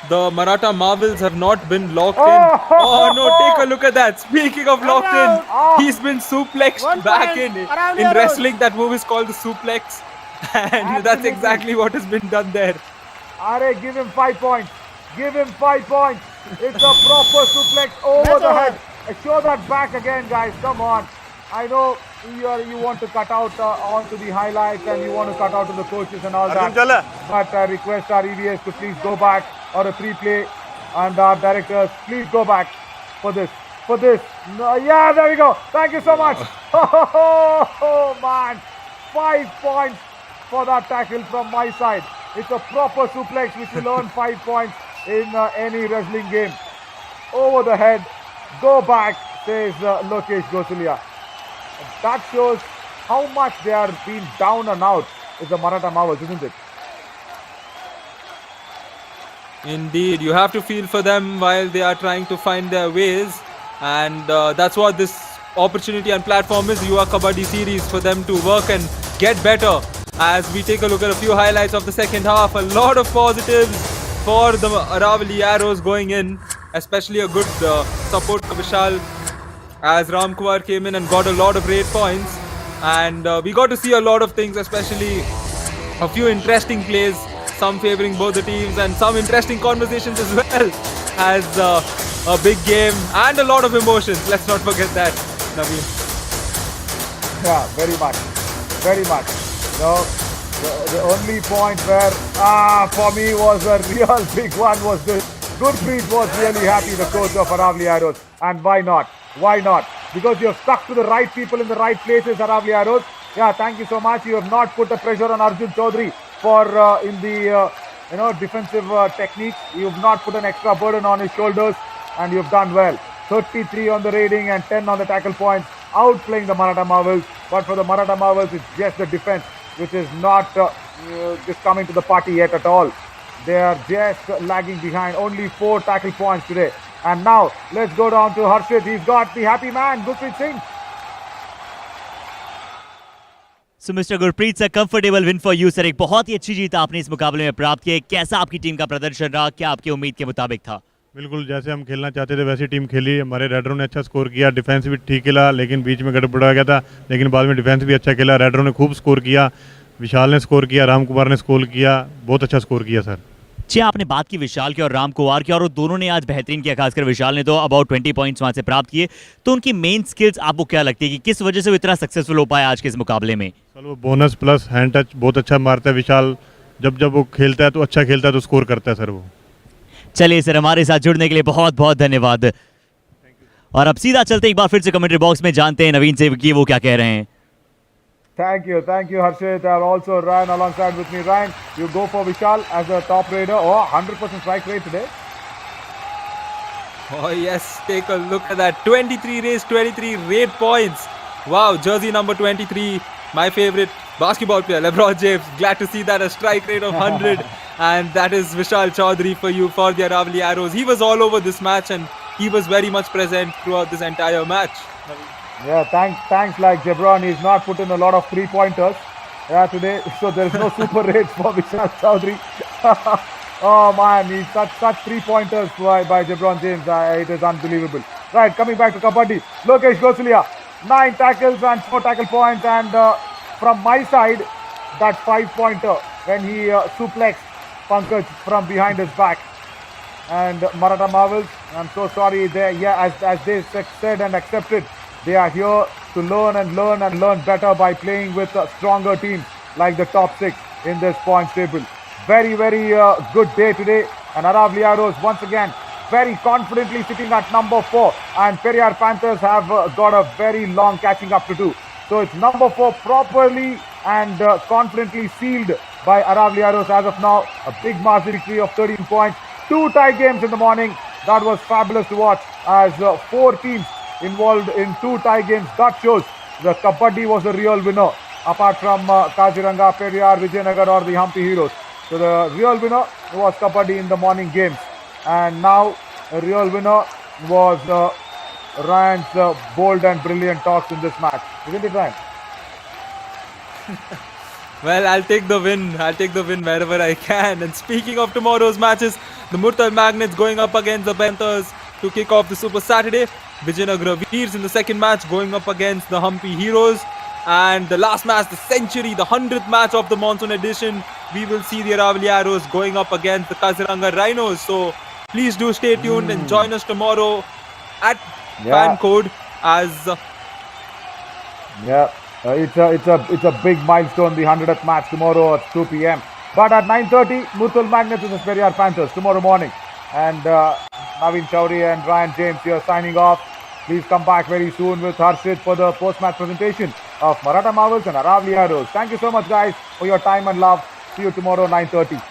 the Maratha Marvels have not been locked in. Oh no, take a look at that. Speaking of locked in, he's been suplexed 1 back point. in. Around In arrows. wrestling, that move is called the suplex, and that's Absolutely. exactly what has been done there. Are, give him 5 points. It's a proper suplex over the head. Show that back again, guys. Come on. I know you want to cut out onto the highlights, and you want to cut out to the coaches and all that. But I request our EVS to please go back, or a 3-play, and our directors, please go back for this. No, yeah, there we go. Thank you so much. Oh man, 5 points for that tackle from my side. It's a proper suplex which will earn 5 points in any wrestling game. Over the head, go back, says Lokesh Gosalia. That shows how much they are being down and out is the Maratha Marvels, isn't it? Indeed, you have to feel for them while they are trying to find their ways, and that's what this opportunity and platform is, Yuva Kabaddi series, for them to work and get better. As we take a look at a few highlights of the second half, a lot of positives for the Aravalli Arrows going in, especially a good support to Vishal, as Ramkumar came in and got a lot of great points, and we got to see a lot of things, especially a few interesting plays, some favoring both the teams, and some interesting conversations as well, as a big game and a lot of emotions. Let's not forget that, Naveen. Yeah, very much. No, the only point where for me was a real big one was this. Gurpreet was really happy, the coach of Aravalli Arrows, and why not? Because you have stuck to the right people in the right places, Aravalli Arrows. Yeah, thank you so much. You have not put the pressure on Arjun Chaudhary for in the defensive techniques. You have not put an extra burden on his shoulders, and you have done well. 33 on the rating and 10 on the tackle points, outplaying the Maratha Marvels. But for the Maratha Marvels, it's just the defense which is not just coming to the party yet at all. They are just lagging behind. Only 4 tackle points today. And now let's go down to Harshit. He's got the happy man, Gurpreet Singh. So Mr. Gurpreet, a comfortable win for you, sir. एक बहुत ही अच्छी जीत आपने इस मुकाबले में प्राप्त की। कैसा आपकी टीम का प्रदर्शन रहा, क्या आपकी उम्मीद के मुताबिक था? बिल्कुल जैसे हम खेलना चाहते थे वैसी टीम खेली। हमारे रेडरों ने अच्छा स्कोर किया, डिफेंस भी ठीक खेला, लेकिन बीच में गड़बड़ा गया था, लेकिन बाद में डिफेंस भी अच्छा खेला। रेडरों ने खूब स्कोर किया, विशाल ने स्कोर किया, राम कुमार ने स्कोर किया, बहुत अच्छा स्कोर किया सर। जी आपने बात की विशाल की और राम कुमार की, और वो दोनों ने आज बेहतरीन किया, खासकर विशाल ने तो अबाउट 20 पॉइंट्स वहां से प्राप्त किए। तो उनकी मेन स्किल्स आपको क्या लगती है कि किस वजह से वो इतना सक्सेसफुल हो पाया आज के इस मुकाबले में? सर वो बोनस प्लस हैंड टच बहुत अच्छा मारता है विशाल, जब जब वो खेलता है तो अच्छा खेलता है तो स्कोर करता है सर वो। चलिए सर, हमारे साथ जुड़ने के लिए बहुत बहुत धन्यवाद। और अब सीधा चलते एक बार फिर से कमेंट्री बॉक्स में, जानते हैं नवीन से कि वो क्या कह रहे हैं। Thank you, Harshit. I'll also Ryan alongside with me. Ryan, you go for Vishal as a top raider. Oh, 100% strike rate today. Oh yes, take a look at that. 23 race, 23 rate points. Wow, jersey number 23, my favorite basketball player, LeBron James. Glad to see that, a strike rate of 100. And that is Vishal Chaudhary for you for the Aravalli Arrows. He was all over this match and he was very much present throughout this entire match. Yeah, thanks like Jebron. He's not put in a lot of three-pointers today, so there is no super rates for Vishal Chaudhary. Oh man, he's such three-pointers by Jebron James. It is unbelievable. Right, coming back to Kabaddi. Lokesh Gosalia, 9 tackles and 4 tackle points. And from my side, that 5-pointer when he suplexed Pankaj from behind his back. And Maratha Marvels, I'm so sorry. As they said and accepted, they are here to learn and learn better by playing with stronger teams like the top 6 in this points table. Very good day today, and Aravalli Arrows once again very confidently sitting at number 4, and Periyar Panthers have got a very long catching up to do. So it's number 4 properly and confidently sealed by Aravalli Arrows as of now. A big mass victory of 13 points. 2 tie games in the morning. That was fabulous to watch as 4 teams involved in 2 tie games. That shows the Kabaddi was the real winner, apart from Kaziranga, Periyar, Vijayanagar or the Hampi Heroes. So the real winner was Kabaddi in the morning games, and now a real winner was Ryan's bold and brilliant talks in this match. Isn't it, Ryan? Well, I'll take the win. I'll take the win wherever I can. And speaking of tomorrow's matches, the Murtal Magnets going up against the Panthers to kick off the Super Saturday. Vijayanagar Veers in the second match going up against the Hampi Heroes. And the last match, the century, the 100th match of the Monsoon edition, we will see the Aravalli Arrows going up against the Kaziranga Rhinos. So please do stay tuned and join us tomorrow at Fan Code as... It's a big milestone, the 100th match tomorrow at 2 p.m. But at 9:30, Murtal Magnets vs Periyar Panthers tomorrow morning. And Naveen Chaudhary and Ryan James here signing off. Please come back very soon with Harshit for the post-match presentation of Maratha Marvels and Aravalli Arrows. Thank you so much, guys, for your time and love. See you tomorrow 9:30.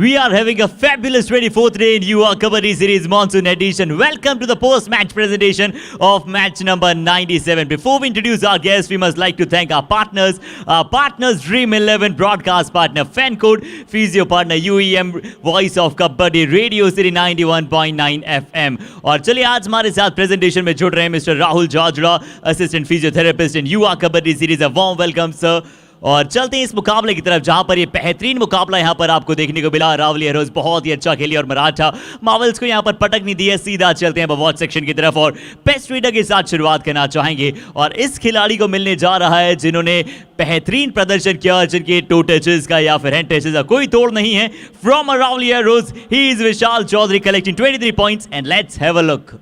We are having a fabulous 24th day in Yuva Kabaddi Series Monsoon Edition. Welcome to the post-match presentation of match number 97. Before we introduce our guests, we must like to thank our partners, Dream 11 broadcast partner, Fan Code, Physio partner, UEM, Voice of Kabaddi, Radio City 91.9 FM. और चलिए आज हमारे साथ presentation में जुड़ रहे हैं mister Rahul Jajra, assistant physiotherapist in Yuva Kabaddi series. A warm welcome, sir. और चलते हैं इस मुकाबले की तरफ जहां पर ये बेहतरीन मुकाबला यहां पर आपको देखने को मिला। अरावली एरोज बहुत ही अच्छा खेली और मराठा मार्वल्स को यहां पर पटक नहीं दी है। सीधा चलते हैं वॉच सेक्शन की तरफ और बेस्ट रीडर के साथ शुरुआत करना चाहेंगे और इस खिलाड़ी को मिलने जा रहा है जिन्होंने बेहतरीन प्रदर्शन किया, जिनके टो टचेस का या फिर हैंड टचेस का कोई तोड़ नहीं है। फ्रॉम अरावली एरोज ही is Vishal Chaudhary collecting 23 points and let's have a look.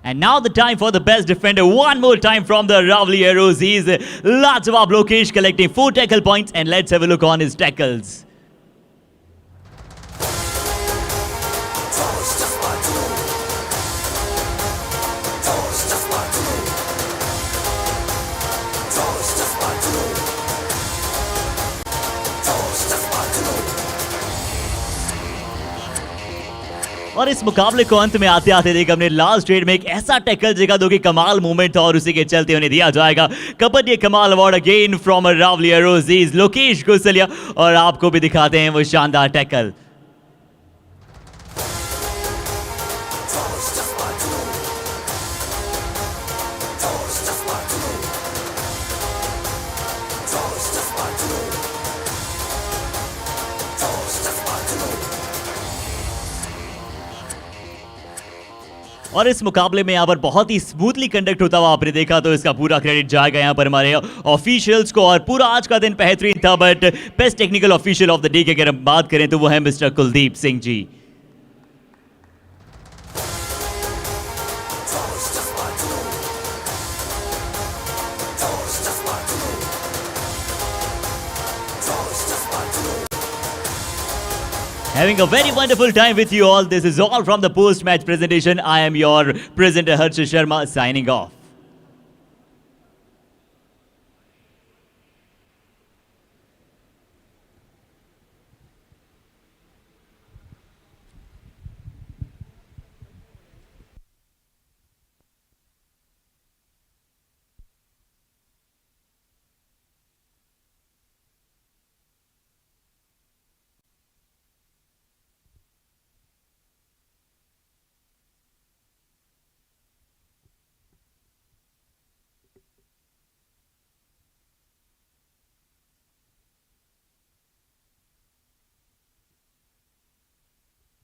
And now the time for the best defender. One more time from the Aravalli Arrows. He's Lajawab Lokesh collecting 4 tackle points and let's have a look on his tackles. और इस मुकाबले को अंत में आते आते देख हमने लास्ट रेड में एक ऐसा टैकल देखा जो कि कमाल मूवमेंट था और उसी के चलते उन्हें दिया जाएगा Kabaddi Kamaal award again from Aravalli Arrows Lokesh Gusliya. और आपको भी दिखाते हैं वो शानदार टैकल। और इस मुकाबले में यहाँ पर बहुत ही स्मूथली कंडक्ट होता हुआ आपने देखा, तो इसका पूरा क्रेडिट जाएगा यहाँ पर हमारे ऑफिशियल्स को। और पूरा आज का दिन बेहतरीन था, but best technical official of the day की अगर हम बात करें तो वो है mister Kuldeep Singh ji. Having a very wonderful time with you all. This is all from the post-match presentation. I am your presenter Harsh Sharma signing off.